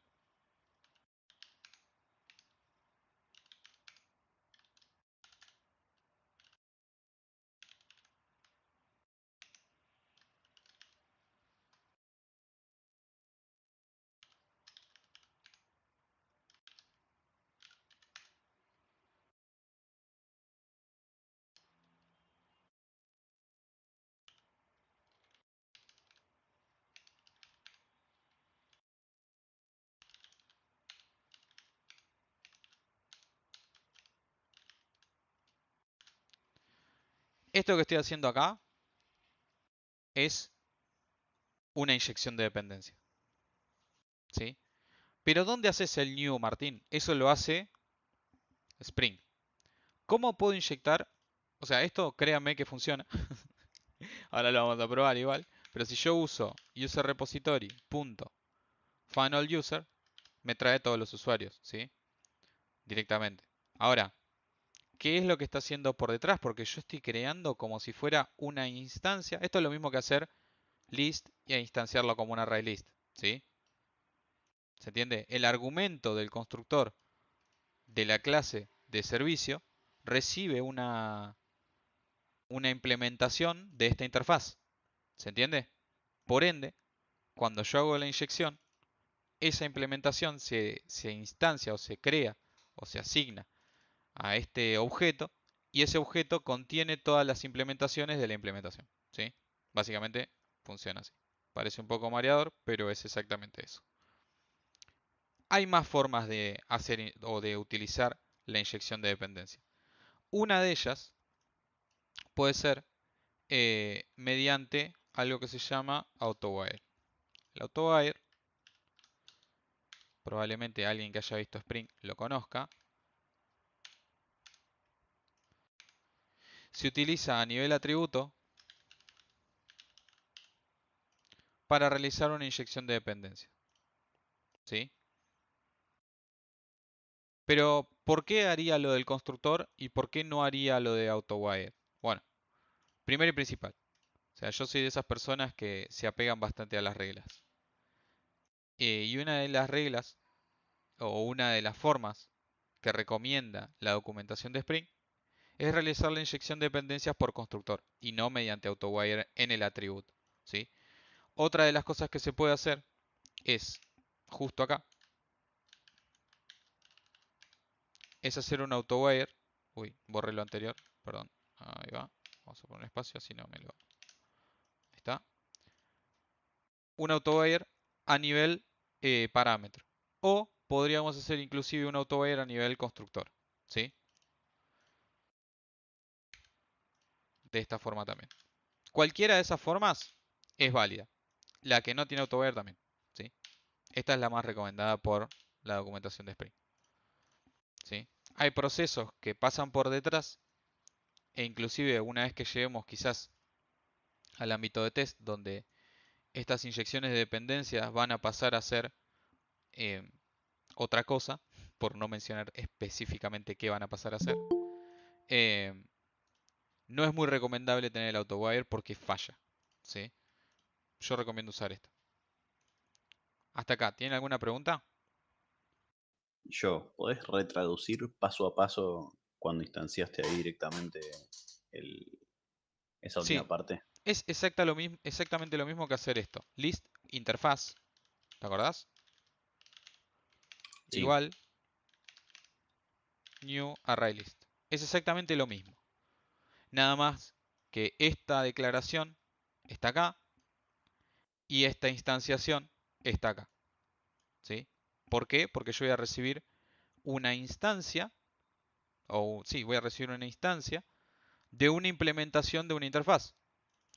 Esto que estoy haciendo acá es una inyección de dependencia. ¿Sí? Pero ¿dónde haces el new, Martín? Eso lo hace Spring. ¿Cómo puedo inyectar? O sea, esto créanme que funciona. Ahora lo vamos a probar igual. Pero si yo uso user repository find all user, me trae todos los usuarios, ¿sí? Directamente. Ahora, ¿qué es lo que está haciendo por detrás? Porque yo estoy creando como si fuera una instancia. Esto es lo mismo que hacer list e instanciarlo como un array list, ¿sí? ¿Se entiende? El argumento del constructor de la clase de servicio recibe una implementación de esta interfaz. ¿Se entiende? Por ende, cuando yo hago la inyección, esa implementación se instancia o se crea o se asigna a este objeto y ese objeto contiene todas las implementaciones de la implementación. ¿Sí? Básicamente funciona así. Parece un poco mareador, pero es exactamente eso. Hay más formas de hacer o de utilizar la inyección de dependencia. Una de ellas puede ser mediante algo que se llama AutoWire. El AutoWire, probablemente alguien que haya visto Spring lo conozca. Se utiliza a nivel atributo para realizar una inyección de dependencia. ¿Sí? Pero, ¿por qué haría lo del constructor y por qué no haría lo de AutoWire? Bueno, primero y principal. O sea, yo soy de esas personas que se apegan bastante a las reglas. Y una de las reglas, o una de las formas que recomienda la documentación de Spring, es realizar la inyección de dependencias por constructor y no mediante AutoWire en el atributo. ¿Sí? Otra de las cosas que se puede hacer es, justo acá, es hacer un AutoWire. Uy, borré lo anterior, perdón. Ahí va. Vamos a poner un espacio, así no me lo... Ahí está. Un AutoWire a nivel parámetro. O podríamos hacer inclusive un AutoWire a nivel constructor. ¿Sí? De esta forma también. Cualquiera de esas formas es válida. La que no tiene AutoWire también. ¿Sí? Esta es la más recomendada por la documentación de Spring. ¿Sí? Hay procesos que pasan por detrás e inclusive una vez que lleguemos quizás al ámbito de test donde estas inyecciones de dependencias van a pasar a ser otra cosa, por no mencionar específicamente qué van a pasar a hacer, no es muy recomendable tener el AutoWire porque falla. ¿Sí? Yo recomiendo usar esto. Hasta acá, ¿tienen alguna pregunta? ¿Podés retraducir paso a paso cuando instanciaste ahí directamente esa última Sí, parte? es exactamente lo mismo que hacer esto. List interfaz, ¿te acordás? Sí. Igual new array list. Es exactamente lo mismo. Nada más que esta declaración está acá y esta instanciación está acá. ¿Sí? ¿Por qué? Porque yo voy a recibir una instancia, o sí, voy a recibir una instancia de una implementación de una interfaz.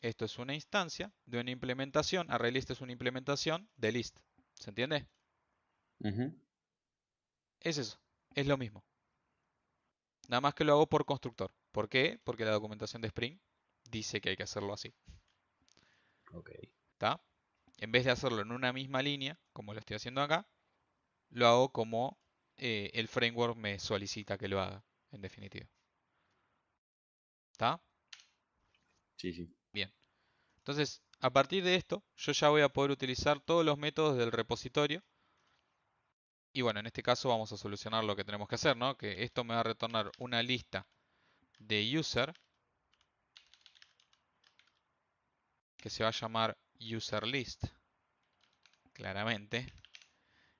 Esto es una instancia de una implementación, ArrayList es una implementación de list. ¿Se entiende? Es eso, es lo mismo. Nada más que lo hago por constructor. ¿Por qué? Porque la documentación de Spring dice que hay que hacerlo así. Ok. ¿Está? En vez de hacerlo en una misma línea, como lo estoy haciendo acá, lo hago como el framework me solicita que lo haga, en definitiva. ¿Está? Sí, sí. Bien. Entonces, a partir de esto, yo ya voy a poder utilizar todos los métodos del repositorio. Y bueno, en este caso vamos a solucionar lo que tenemos que hacer, ¿no? Que esto me va a retornar una lista de user que se va a llamar userList, claramente.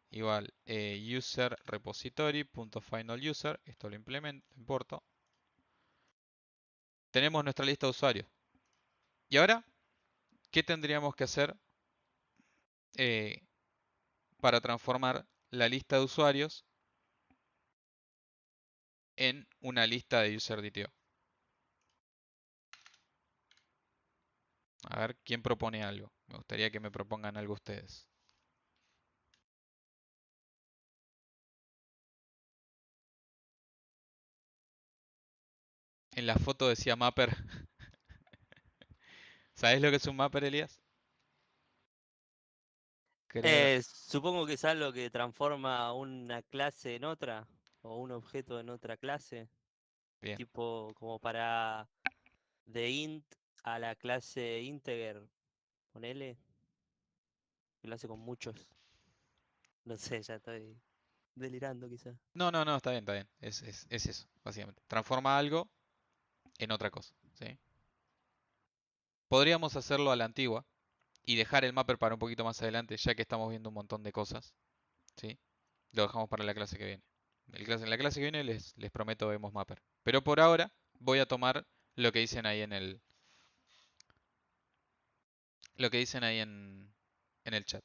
Igual user repository.finalUser, esto lo importo. Tenemos nuestra lista de usuarios. Y ahora, ¿qué tendríamos que hacer para transformar la lista de usuarios en una lista de UserDTO? A ver, ¿quién propone algo? Me gustaría que me propongan algo ustedes. En la foto decía mapper. ¿Sabes lo que es un mapper, Elías? Creo. Supongo que es algo que transforma una clase en otra, o un objeto en otra clase. Bien. Tipo, como para de int a la clase integer, ponele. Que lo hace con muchos. No sé, ya estoy delirando quizás. No, está bien, está bien. Es eso, básicamente. Transforma algo en otra cosa, ¿sí? Podríamos hacerlo a la antigua y dejar el mapper para un poquito más adelante, ya que estamos viendo un montón de cosas, ¿sí? Lo dejamos para la clase que viene. En la clase que viene les prometo vemos mapper. Pero por ahora voy a tomar lo que dicen ahí en el chat.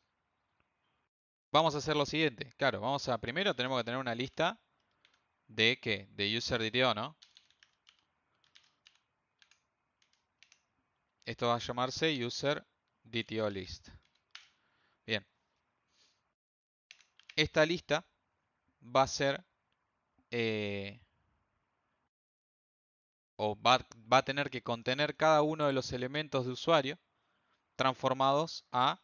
Vamos a hacer lo siguiente. Claro, primero tenemos que tener una lista de ¿qué? De UserDTO, ¿no? Esto va a llamarse UserDTO list. Bien. Esta lista va a ser o va a tener que contener cada uno de los elementos de usuario transformados a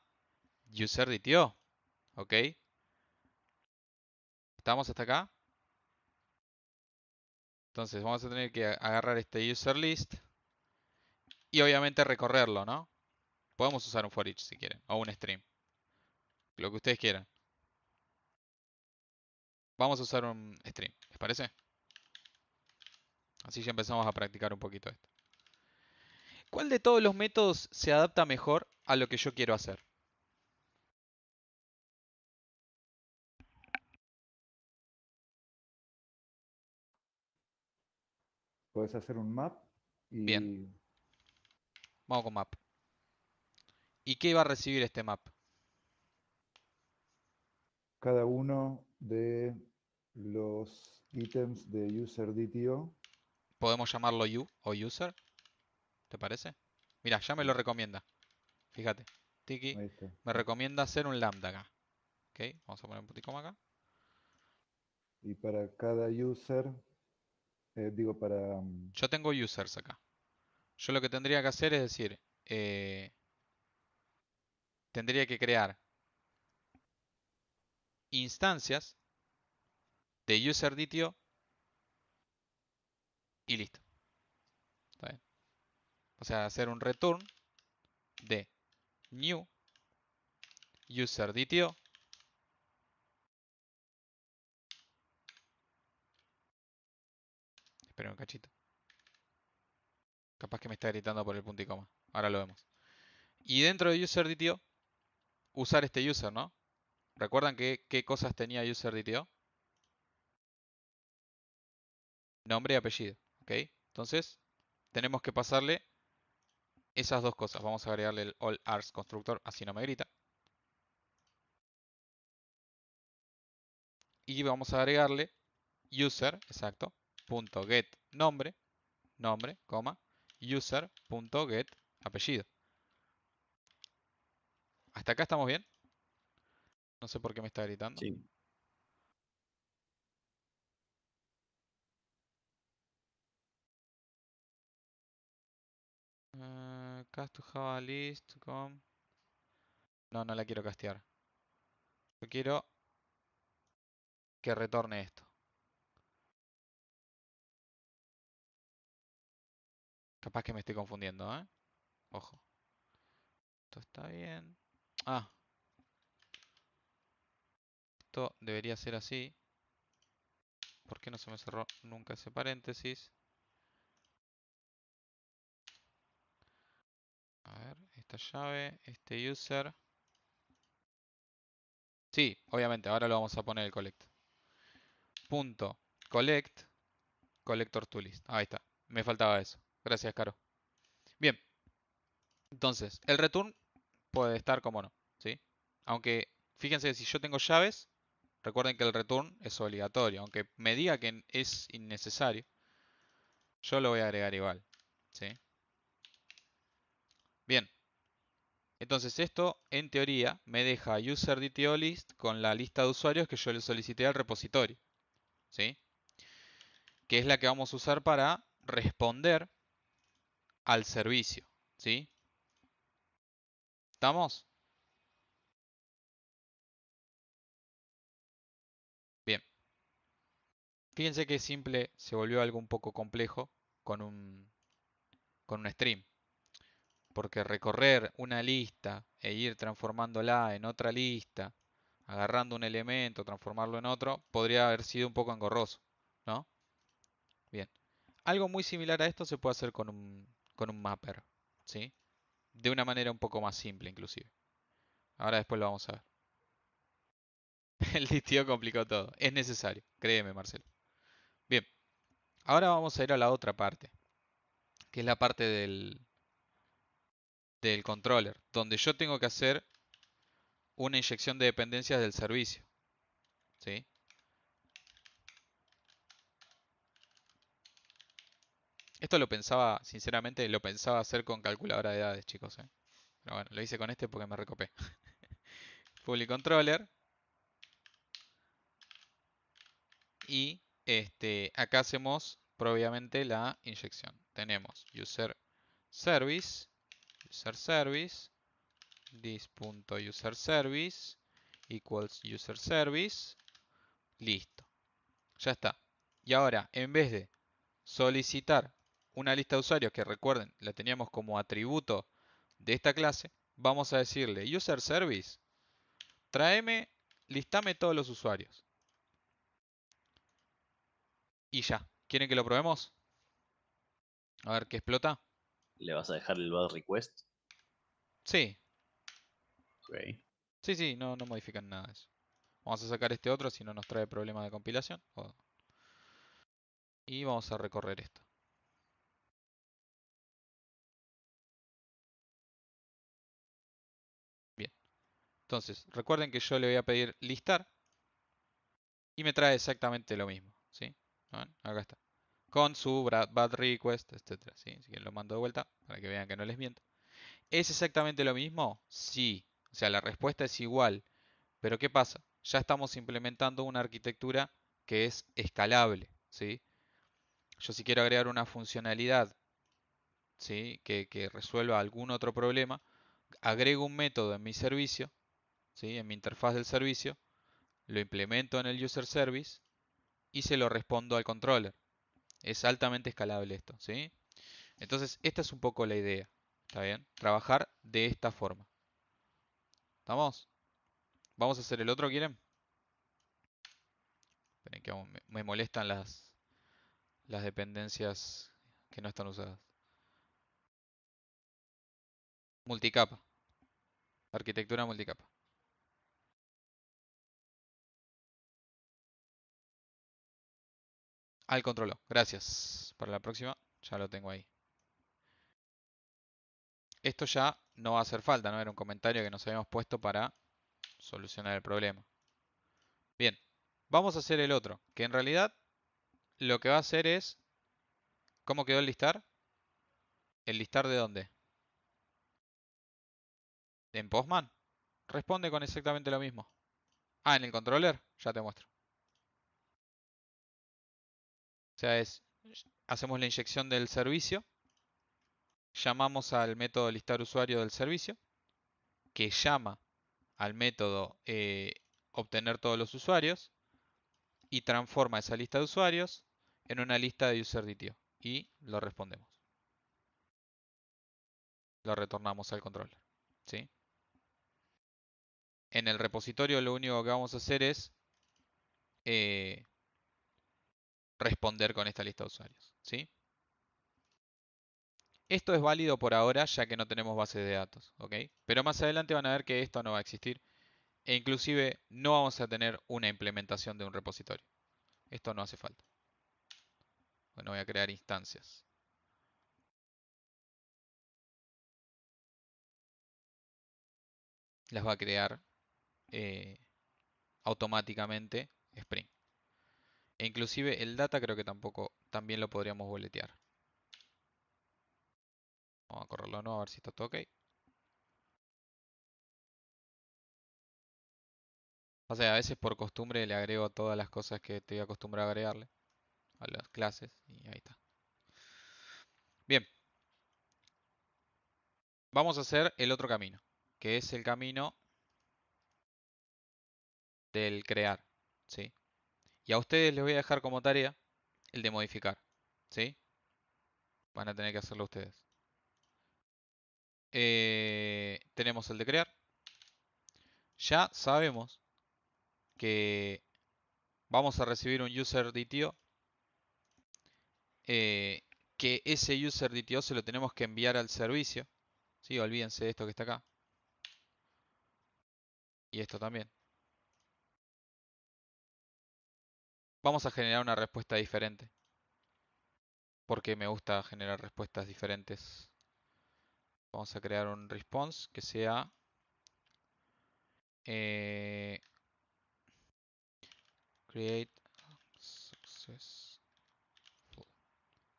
UserDTO. ¿Ok? ¿Estamos hasta acá? Entonces vamos a tener que agarrar este userList y obviamente recorrerlo, ¿no? Podemos usar un for each si quieren, o un stream. Lo que ustedes quieran. Vamos a usar un stream, ¿les parece? Así ya empezamos a practicar un poquito esto. ¿Cuál de todos los métodos se adapta mejor a lo que yo quiero hacer? Puedes hacer un map Bien. y Vamos con map. ¿Y qué va a recibir este map? cada uno de los ítems de UserDTO. Podemos llamarlo u o user, ¿te parece? Mira, ya me Sí. lo recomienda. Fíjate, Tiki Ahí está. me recomienda hacer un lambda acá. Ok, vamos a poner un puticoma acá. Y para cada user, para... Yo tengo users acá. Yo lo que tendría que hacer es decir, tendría que crear instancias de UserDTO y listo. ¿Está bien? O sea, hacer un return de new UserDTO. Esperen un cachito. Capaz que me está gritando por el punto y coma. Ahora lo vemos. Y dentro de UserDTO, usar este user, ¿no? ¿Recuerdan qué cosas tenía UserDTO? Nombre y apellido. ¿Ok? Entonces, tenemos que pasarle esas dos cosas. Vamos a agregarle el all_ars constructor, así no me grita. Y vamos a agregarle user, exacto, punto get nombre, coma, user punto get apellido. ¿Hasta acá estamos bien? No sé por qué me está gritando. Sí. Cast to Java list com. No, no la quiero castear. Yo quiero que retorne esto. Capaz que me estoy confundiendo, ¿eh? Ojo. Esto está bien. Ah. Esto debería ser así. ¿Por qué no se me cerró nunca ese paréntesis? A ver, esta llave, este user. Sí, obviamente, ahora lo vamos a poner el collect. Punto collect, collector to list. Ahí está, me faltaba eso. Gracias, Caro. Bien, entonces, el return puede estar como no, ¿sí? Aunque, fíjense que si yo tengo llaves, recuerden que el return es obligatorio. Aunque me diga que es innecesario, yo lo voy a agregar igual, ¿sí? Bien. Entonces esto, en teoría, me deja user.dto.list con la lista de usuarios que yo le solicité al repositorio, ¿sí? Que es la que vamos a usar para responder al servicio, ¿sí? ¿Estamos? Bien. Fíjense que simple se volvió algo un poco complejo con un stream. Porque recorrer una lista e ir transformándola en otra lista, agarrando un elemento, transformarlo en otro, podría haber sido un poco engorroso, ¿no? Bien. Algo muy similar a esto se puede hacer con un mapper, ¿sí? De una manera un poco más simple inclusive. Ahora después lo vamos a ver. El listeo complicó todo. Es necesario, créeme, Marcelo. Bien, ahora vamos a ir a la otra parte, que es la parte del controller, donde yo tengo que hacer una inyección de dependencias del servicio, ¿sí? Esto lo pensaba, sinceramente, lo pensaba hacer con calculadora de edades, chicos, ¿eh? Pero bueno, lo hice con este porque me recopé. Public controller. Y acá hacemos previamente la inyección. Tenemos user service, this.userService equals user service. Listo. Ya está. Y ahora, en vez de solicitar una lista de usuarios, que recuerden, la teníamos como atributo de esta clase, vamos a decirle user service, listame todos los usuarios. Y ya. ¿Quieren que lo probemos? A ver qué explota. ¿Le vas a dejar el bad request? Sí, Ok. sí, no modifican nada de eso. Vamos a sacar este otro si no nos trae problema de compilación. Y vamos a recorrer esto. Bien. Entonces, recuerden que yo le voy a pedir listar. Y me trae exactamente lo mismo. ¿Sí? ¿Ven? Acá está. Con su bad request, etc. ¿Sí? Así que lo mando de vuelta para que vean que no les miento. ¿Es exactamente lo mismo? Sí. O sea, la respuesta es igual. Pero ¿qué pasa? Ya estamos implementando una arquitectura que es escalable. ¿Sí? Yo si quiero agregar una funcionalidad, ¿sí? que resuelva algún otro problema, agrego un método en mi servicio, ¿sí? en mi interfaz del servicio, lo implemento en el user service y se lo respondo al controller. Es altamente escalable esto, ¿sí? Entonces, esta es un poco la idea, ¿está bien? Trabajar de esta forma. ¿Estamos? ¿Vamos a hacer el otro, quieren? Esperen que me molestan las dependencias que no están usadas. Multicapa. Arquitectura multicapa. Al controlo. Gracias. Para la próxima ya lo tengo ahí. Esto ya no va a hacer falta, ¿no? Era un comentario que nos habíamos puesto para solucionar el problema. Bien, vamos a hacer el otro, que en realidad lo que va a hacer es... ¿Cómo quedó el listar? ¿El listar de dónde? ¿En Postman? Responde con exactamente lo mismo. Ah, en el controller, ya te muestro. O sea, hacemos la inyección del servicio, llamamos al método listar usuario del servicio, que llama al método obtener todos los usuarios y transforma esa lista de usuarios en una lista de user.dto y lo respondemos. Lo retornamos al controller. ¿sí? En el repositorio lo único que vamos a hacer es responder con esta lista de usuarios, ¿sí? Esto es válido por ahora ya que no tenemos base de datos, ¿ok? Pero más adelante van a ver que esto no va a existir e inclusive no vamos a tener una implementación de un repositorio. Esto no hace falta. Bueno, voy a crear instancias. Las va a crear automáticamente Spring. E inclusive el data creo que también lo podríamos boletear. Vamos a correrlo de nuevo a ver si está todo ok. O sea, a veces por costumbre le agrego todas las cosas que estoy acostumbrado a agregarle a las clases y ahí está. Bien. Vamos a hacer el otro camino, que es el camino del crear, ¿sí? Y a ustedes les voy a dejar como tarea el de modificar, ¿sí? Van a tener que hacerlo ustedes. Tenemos el de crear. Ya sabemos que vamos a recibir un user DTO. Que ese user DTO se lo tenemos que enviar al servicio. ¿Sí? Olvídense de esto que está acá. Y esto también. Vamos a generar una respuesta diferente. Porque me gusta generar respuestas diferentes. Vamos a crear un response que sea create successful.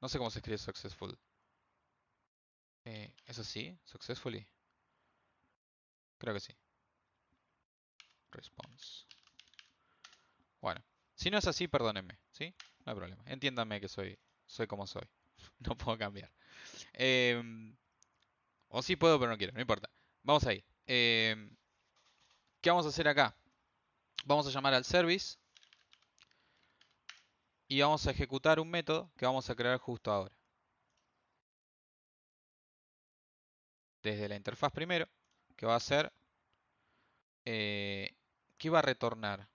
No sé cómo se escribe successful. ¿Es así? Successfully. Creo que sí. Response. Bueno, si no es así, perdónenme, ¿sí? No hay problema. Entiéndanme que soy como soy. No puedo cambiar. O sí puedo, pero no quiero, no importa. Vamos ahí. ¿Qué vamos a hacer acá? Vamos a llamar al service y vamos a ejecutar un método que vamos a crear justo ahora. Desde la interfaz primero, que va a ser... ¿qué va a retornar?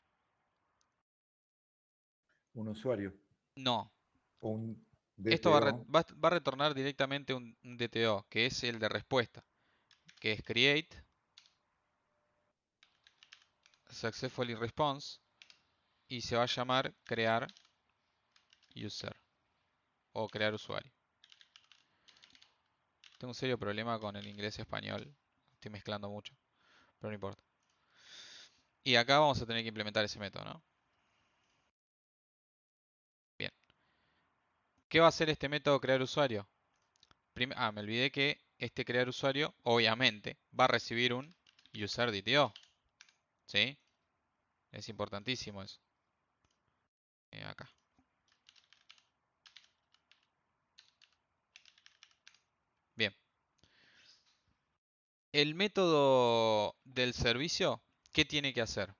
Un usuario. No. O un Esto va DTO. a retornar directamente un DTO, que es el de respuesta, que es create successfully response y se va a llamar crear user o crear usuario. Tengo un serio problema con el inglés y español, estoy mezclando mucho, pero no importa. Y acá vamos a tener que implementar ese método, ¿no? Bien. ¿Qué va a hacer este método crear usuario? Me olvidé que este crear usuario, obviamente, va a recibir un user DTO. ¿Sí? Es importantísimo eso. Acá. Bien. El método del servicio, ¿qué tiene que hacer?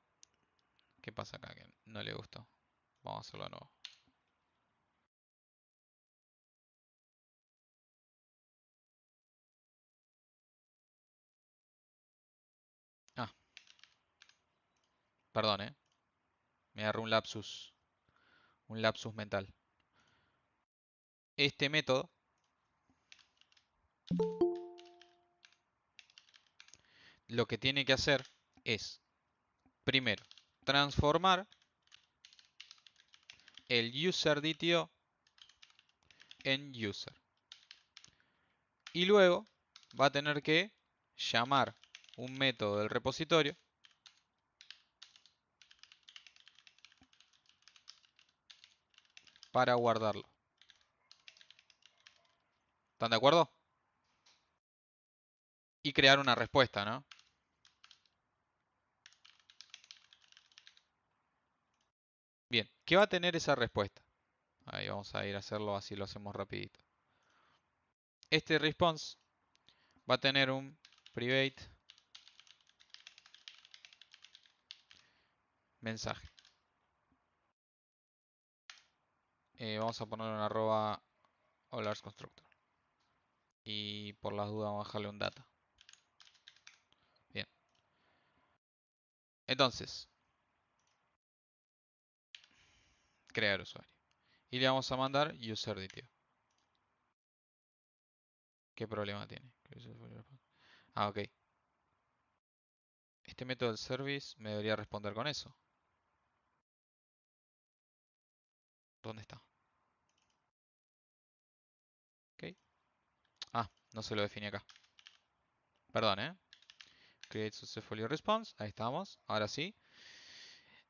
¿Qué pasa acá? Que no le gustó. Vamos a hacerlo de nuevo. Ah. Perdón, me agarró un lapsus mental. Este método lo que tiene que hacer es, primero, transformar el user DTO en user. Y luego va a tener que llamar un método del repositorio para guardarlo. ¿Están de acuerdo? Y crear una respuesta, ¿no? Bien, ¿qué va a tener esa respuesta? Ahí vamos a ir a hacerlo, así lo hacemos rapidito. Este response va a tener un private mensaje. Vamos a poner un arroba o large constructor. Y por las dudas vamos a dejarle un data. Entonces, crear usuario. Y le vamos a mandar user.dto. ¿Qué problema tiene? Ah, ok. Este método del service me debería responder con eso. ¿Dónde está? Ok. Ah, no se lo definí acá. Perdón, Create successfully response. Ahí estamos. Ahora sí.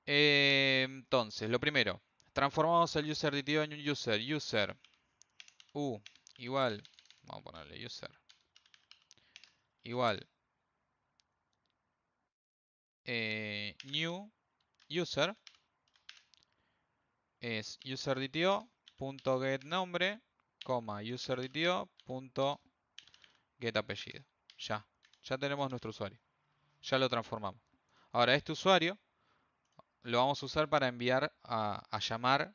Entonces, lo primero. Transformamos el user.dto en un user. User. Igual. Vamos a ponerle user. Igual. New user. Es user.dto.getNombre, user.dto.getApellido. Ya tenemos nuestro usuario. Ya lo transformamos. Ahora este usuario lo vamos a usar para enviar a llamar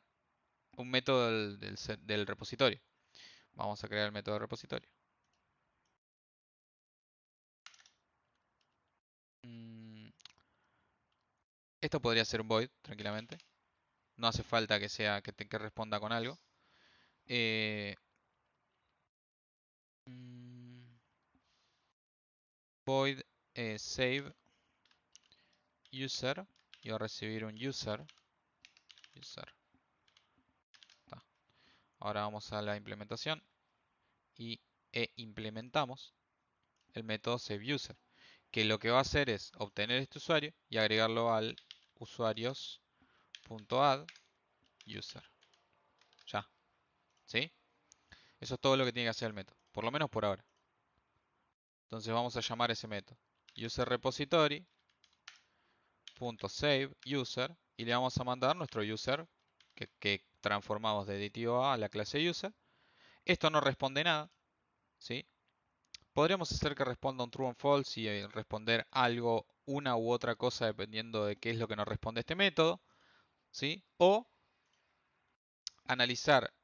un método del repositorio. Vamos a crear el método del repositorio. Esto podría ser un void, tranquilamente. No hace falta que sea que responda con algo. Void save user. Y va a recibir un user. Ahora vamos a la implementación. E implementamos el método saveUser. Que lo que va a hacer es obtener este usuario y agregarlo al usuarios.addUser. Ya. ¿Sí? Eso es todo lo que tiene que hacer el método. Por lo menos por ahora. Entonces vamos a llamar ese método. userRepository.saveUser. Y le vamos a mandar nuestro user que transformamos de DTO a la clase user. Esto no responde nada. ¿Sí? Podríamos hacer que responda un true o false y responder algo, una u otra cosa dependiendo de qué es lo que nos responde este método. ¿Sí? O analizar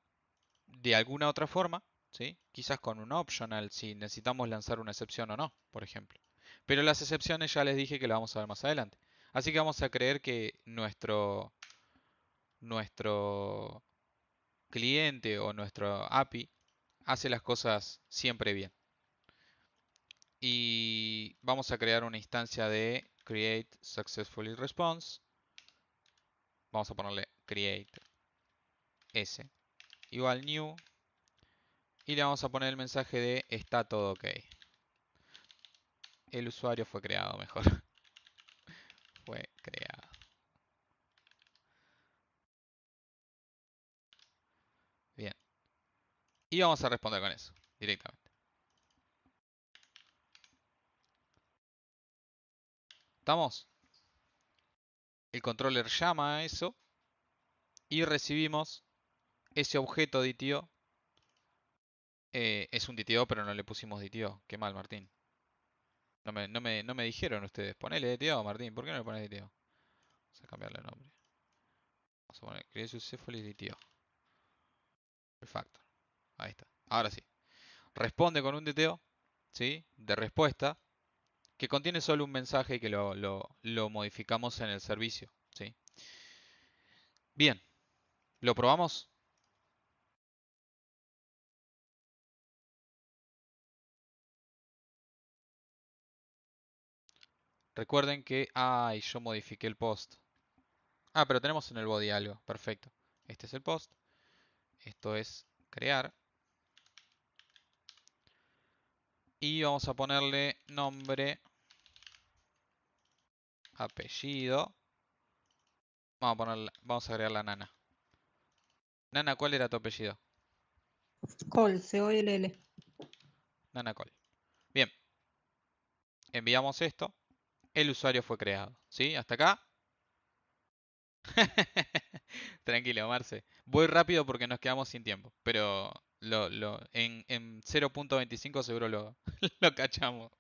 de alguna otra forma, ¿sí? Quizás con un optional si necesitamos lanzar una excepción o no, por ejemplo. Pero las excepciones ya les dije que las vamos a ver más adelante. Así que vamos a creer que nuestro cliente o nuestro API hace las cosas siempre bien. Y vamos a crear una instancia de create successfully response. Vamos a ponerle create s igual new. Y le vamos a poner el mensaje de está todo ok. El usuario fue creado mejor. Fue creado. Bien. Y vamos a responder con eso directamente. ¿Estamos? El controller llama a eso y recibimos ese objeto DTO. Es un DTO, pero no le pusimos DTO. Qué mal, Martín. No me dijeron ustedes. Ponele DTO, Martín. ¿Por qué no le pones DTO? Vamos a cambiarle el nombre. Vamos a poner create successfully DTO. Refactor. Ahí está. Ahora sí. Responde con un DTO, ¿sí? De respuesta, que contiene solo un mensaje y que lo modificamos en el servicio, ¿sí? Bien. ¿Lo probamos? Recuerden que... Ay, yo modifiqué el post. Ah, pero tenemos en el body algo. Perfecto. Este es el post. Esto es crear. Y vamos a ponerle nombre, apellido. Vamos a agregar la Nana. Nana, ¿cuál era tu apellido? Col, C-O-L-L. Nana Col. Bien. Enviamos esto. El usuario fue creado. ¿Sí? ¿Hasta acá? Tranquilo, Marce. Voy rápido porque nos quedamos sin tiempo. Pero en 0.25 seguro lo cachamos.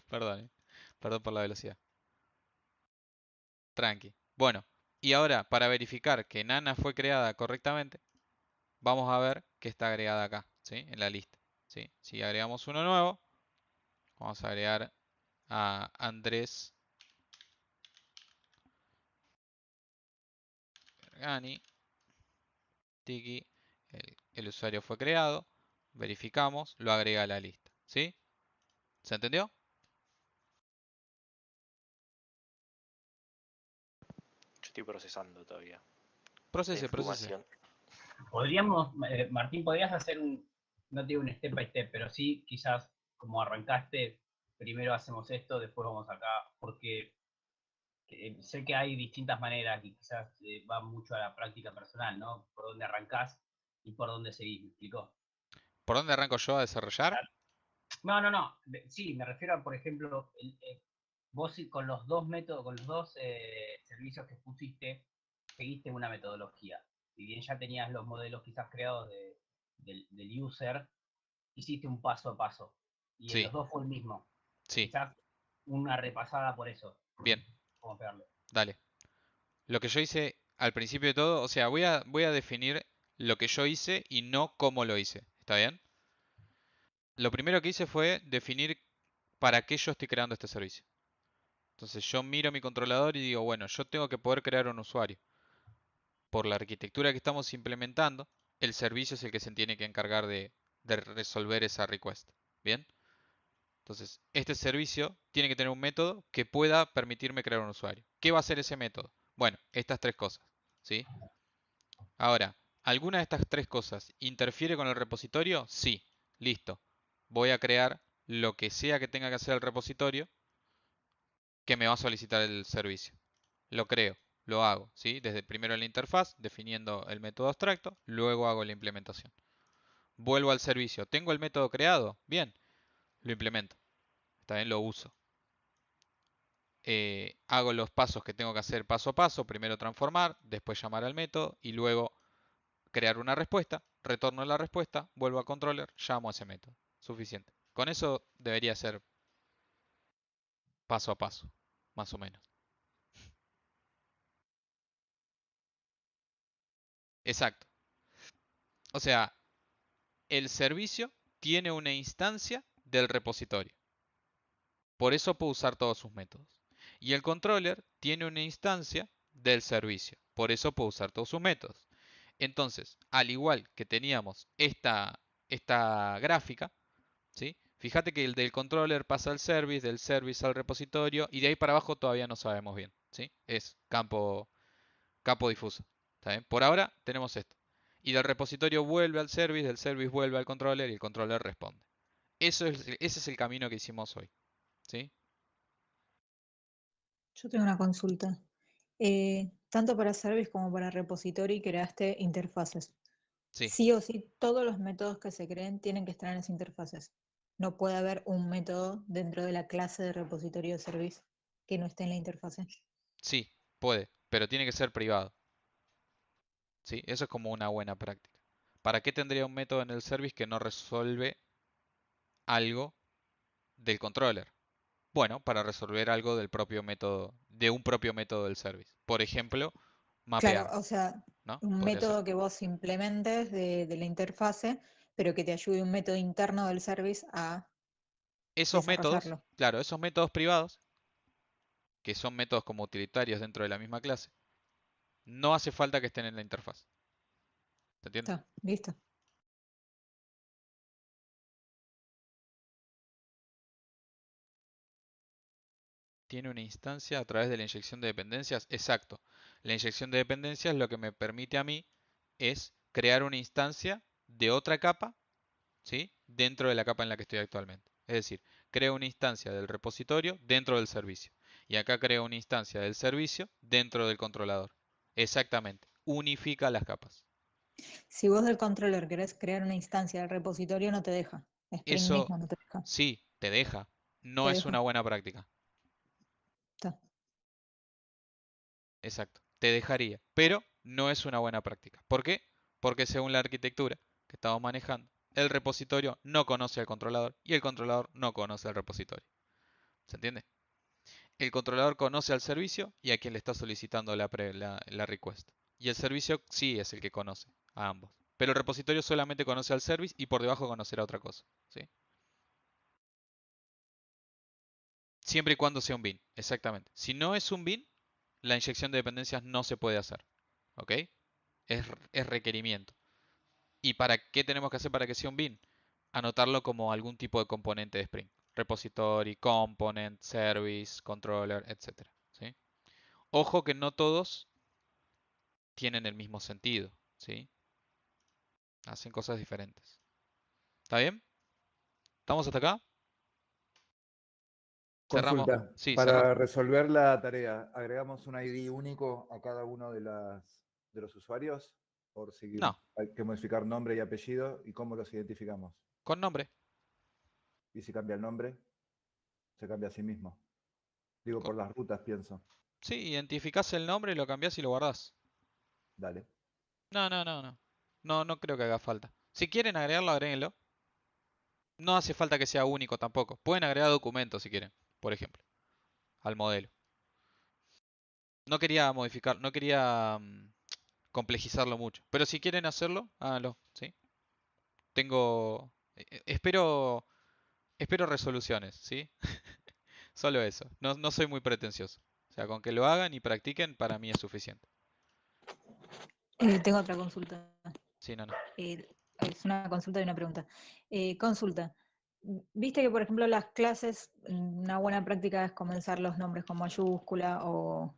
Perdón. Perdón por la velocidad. Tranqui. Bueno, y ahora para verificar que Nana fue creada correctamente, vamos a ver que está agregada acá, ¿sí? En la lista. ¿Sí? Si agregamos uno nuevo, vamos a agregar a Andrés Ani, tiki, el usuario fue creado, verificamos, lo agrega a la lista. ¿Sí? ¿Se entendió? Yo estoy procesando todavía la Procese. información. Podríamos, Martín, podrías hacer no digo un step by step, pero sí quizás como arrancaste, primero hacemos esto, después vamos acá, porque sé que hay distintas maneras y quizás va mucho a la práctica personal, ¿no? Por dónde arrancás y por dónde seguís, ¿me explicó? ¿Por dónde arranco yo a desarrollar? No. Sí, me refiero a, por ejemplo, vos con los dos métodos, con los dos servicios que pusiste, seguiste una metodología. Si bien ya tenías los modelos quizás creados del user, hiciste un paso a paso. Y en los Sí, dos fue el mismo. sí. Quizás una repasada por eso. Bien, Vamos a pegarle. dale. Lo que yo hice al principio de todo, o sea, voy a definir lo que yo hice y no cómo lo hice. ¿Está bien? Lo primero que hice fue definir para qué yo estoy creando este servicio. Entonces yo miro mi controlador y digo, bueno, yo tengo que poder crear un usuario. Por la arquitectura que estamos implementando, el servicio es el que se tiene que encargar de resolver esa request. ¿Bien? Entonces, este servicio tiene que tener un método que pueda permitirme crear un usuario. ¿Qué va a hacer ese método? Bueno, estas tres cosas. ¿Sí? Ahora, ¿alguna de estas tres cosas interfiere con el repositorio? Sí. Listo. Voy a crear lo que sea que tenga que hacer el repositorio que me va a solicitar el servicio. Lo creo, lo hago, ¿sí? Desde primero en la interfaz, definiendo el método abstracto, luego hago la implementación. Vuelvo al servicio. ¿Tengo el método creado? Bien, lo implemento. También lo uso. Hago los pasos que tengo que hacer paso a paso. Primero transformar, después llamar al método y luego crear una respuesta. Retorno la respuesta, vuelvo a controller, llamo a ese método. Suficiente. Con eso debería ser paso a paso, más o menos. Exacto. O sea, el servicio tiene una instancia del repositorio. Por eso puedo usar todos sus métodos. Y el controller tiene una instancia del servicio. Por eso puedo usar todos sus métodos. Entonces, al igual que teníamos esta gráfica, ¿sí? Fíjate que el del controller pasa al service, del service al repositorio y de ahí para abajo todavía no sabemos bien. ¿Sí? Es campo difuso. ¿Está bien? Por ahora tenemos esto. Y del repositorio vuelve al service, del service vuelve al controller y el controller responde. Ese es el camino que hicimos hoy. ¿Sí? Yo tengo una consulta. Tanto para service como para repository creaste interfaces. Sí. Sí o sí, todos los métodos que se creen tienen que estar en esas interfaces. No puede haber un método dentro de la clase de repositorio de service que no esté en la interfase. Sí, puede, pero tiene que ser privado. ¿Sí? Eso es como una buena práctica. ¿Para qué tendría un método en el service que no resuelve algo del controller? Bueno, para resolver algo del propio método, de un propio método del service. Por ejemplo, Claro, mapear, o sea, ¿no? un Podría ser. método que vos implementes de la interfase, pero que te ayude un método interno del service a Esos métodos, desarrollarlo. claro, esos métodos privados, que son métodos como utilitarios dentro de la misma clase, no hace falta que estén en la interfaz. ¿Se entiende? Está, listo. Tiene una instancia a través de la inyección de dependencias. Exacto. La inyección de dependencias lo que me permite a mí es crear una instancia de otra capa, ¿sí? Dentro de la capa en la que estoy actualmente. Es decir, creo una instancia del repositorio dentro del servicio. Y acá creo una instancia del servicio dentro del controlador. Exactamente. Unifica las capas. Si vos del controller querés crear una instancia del repositorio, no te deja. Spring Eso mismo no te deja. sí, te deja. No Te es deja. una buena práctica. Está. Exacto. Te dejaría. Pero no es una buena práctica. ¿Por qué? Porque según la arquitectura que estamos manejando, el repositorio no conoce al controlador y el controlador no conoce al repositorio. ¿Se entiende? El controlador conoce al servicio y a quien le está solicitando la request. Y el servicio sí es el que conoce a ambos. Pero el repositorio solamente conoce al service y por debajo conocerá otra cosa. ¿Sí? Siempre y cuando sea un bin. Exactamente. Si no es un bin, la inyección de dependencias no se puede hacer. ¿Ok? Es requerimiento. ¿Y para qué tenemos que hacer para que sea un bin? Anotarlo como algún tipo de componente de Spring. Repository, component, service, controller, etc. ¿Sí? Ojo que no todos tienen el mismo sentido. ¿Sí? Hacen cosas diferentes. ¿Está bien? ¿Estamos hasta acá? Cerramos. Consulta. Sí, Para cerramos. resolver la tarea, ¿agregamos un ID único a cada uno de los usuarios? Por si No, hay que modificar nombre y apellido, ¿y cómo los identificamos? con nombre. Y si cambia el nombre, se cambia a sí mismo. Digo, Con- por las rutas pienso. Sí, identificás el nombre, lo cambiás y lo guardás. Dale. No. No creo que haga falta. Si quieren agregarlo, agréguenlo. No hace falta que sea único tampoco. Pueden agregar documentos si quieren, por ejemplo, al modelo. No quería modificar, no quería complejizarlo mucho. Pero si quieren hacerlo, háganlo, ¿sí? Tengo... espero resoluciones, ¿sí? Solo eso. No soy muy pretencioso. O sea, con que lo hagan y practiquen, para mí es suficiente. Tengo otra consulta. Sí, no. Es una consulta y una pregunta. Consulta. Viste que, por ejemplo, las clases, una buena práctica es comenzar los nombres con mayúscula o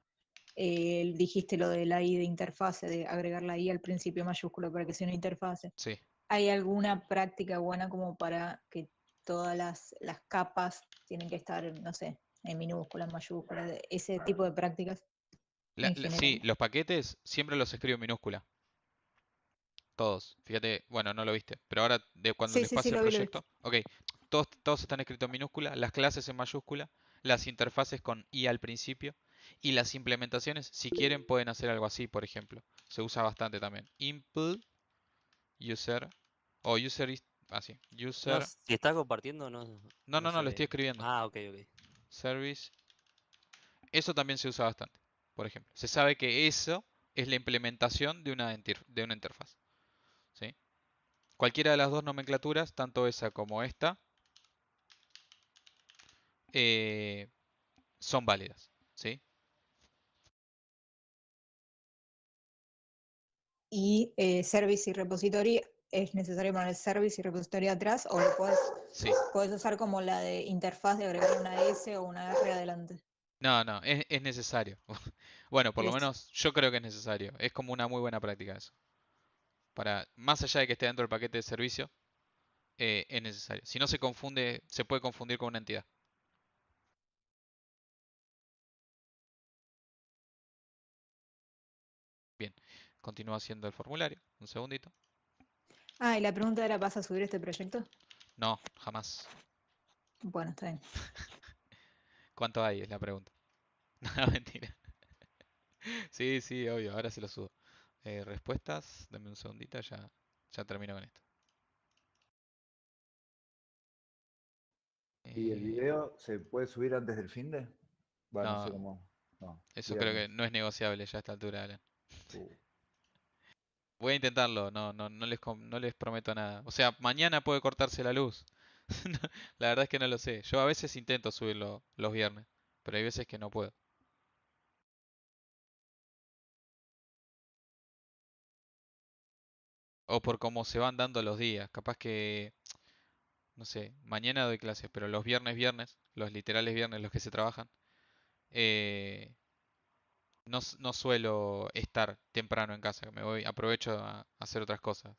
dijiste lo de la I de interfase, de agregar la I al principio mayúscula para que sea una interfase. Sí. ¿Hay alguna práctica buena como para que todas las capas tienen que estar, no sé, en minúsculas, mayúsculas, ese tipo de prácticas en general? Sí, los paquetes siempre los escribo en minúscula. Todos. Fíjate, bueno, no lo viste, pero ahora de cuando les Sí, pase el lo vi, lo vi. proyecto, ok, todos están escritos en minúscula, las clases en mayúscula, las interfaces con I al principio y las implementaciones, si quieren, pueden hacer algo así, por ejemplo. Se usa bastante también. Input, user, o user is, así, No, user, si está compartiendo, no no, se lo estoy ve. escribiendo. Ah, ok. Service, eso también se usa bastante, por ejemplo. Se sabe que eso es la implementación de una interfaz, ¿sí? Cualquiera de las dos nomenclaturas, tanto esa como esta, son válidas, ¿sí? Y service y repository, ¿es necesario poner service y repository atrás o lo Sí. puedes usar como la de interfaz de agregar una S o una R adelante? No, es necesario. Bueno, por lo Listo. menos yo creo que es necesario. Es como una muy buena práctica eso. Más allá de que esté dentro del paquete de servicio, es necesario. Si no se confunde, se puede confundir con una entidad. Bien, continúo haciendo el formulario. Un segundito. Ah, y la pregunta era, ¿vas a subir este proyecto? No, jamás. Bueno, está bien. ¿Cuánto hay? Es la pregunta. No, mentira. Sí, obvio. Ahora se lo subo. Respuestas. Dame un segundito. Ya termino con esto. ¿Y el video se puede subir antes del finde? Bueno, no sé No, cómo. No, eso creo que viernes. no es negociable ya a esta altura, Alan. Uh. Voy a intentarlo, no les prometo nada. O sea, mañana puede cortarse la luz. La verdad es que no lo sé. Yo a veces intento subirlo los viernes, pero hay veces que no puedo. O por cómo se van dando los días. Capaz que, no sé, mañana doy clases, pero los viernes, los literales viernes, los que se trabajan, no suelo estar temprano en casa. Me voy, aprovecho a hacer otras cosas.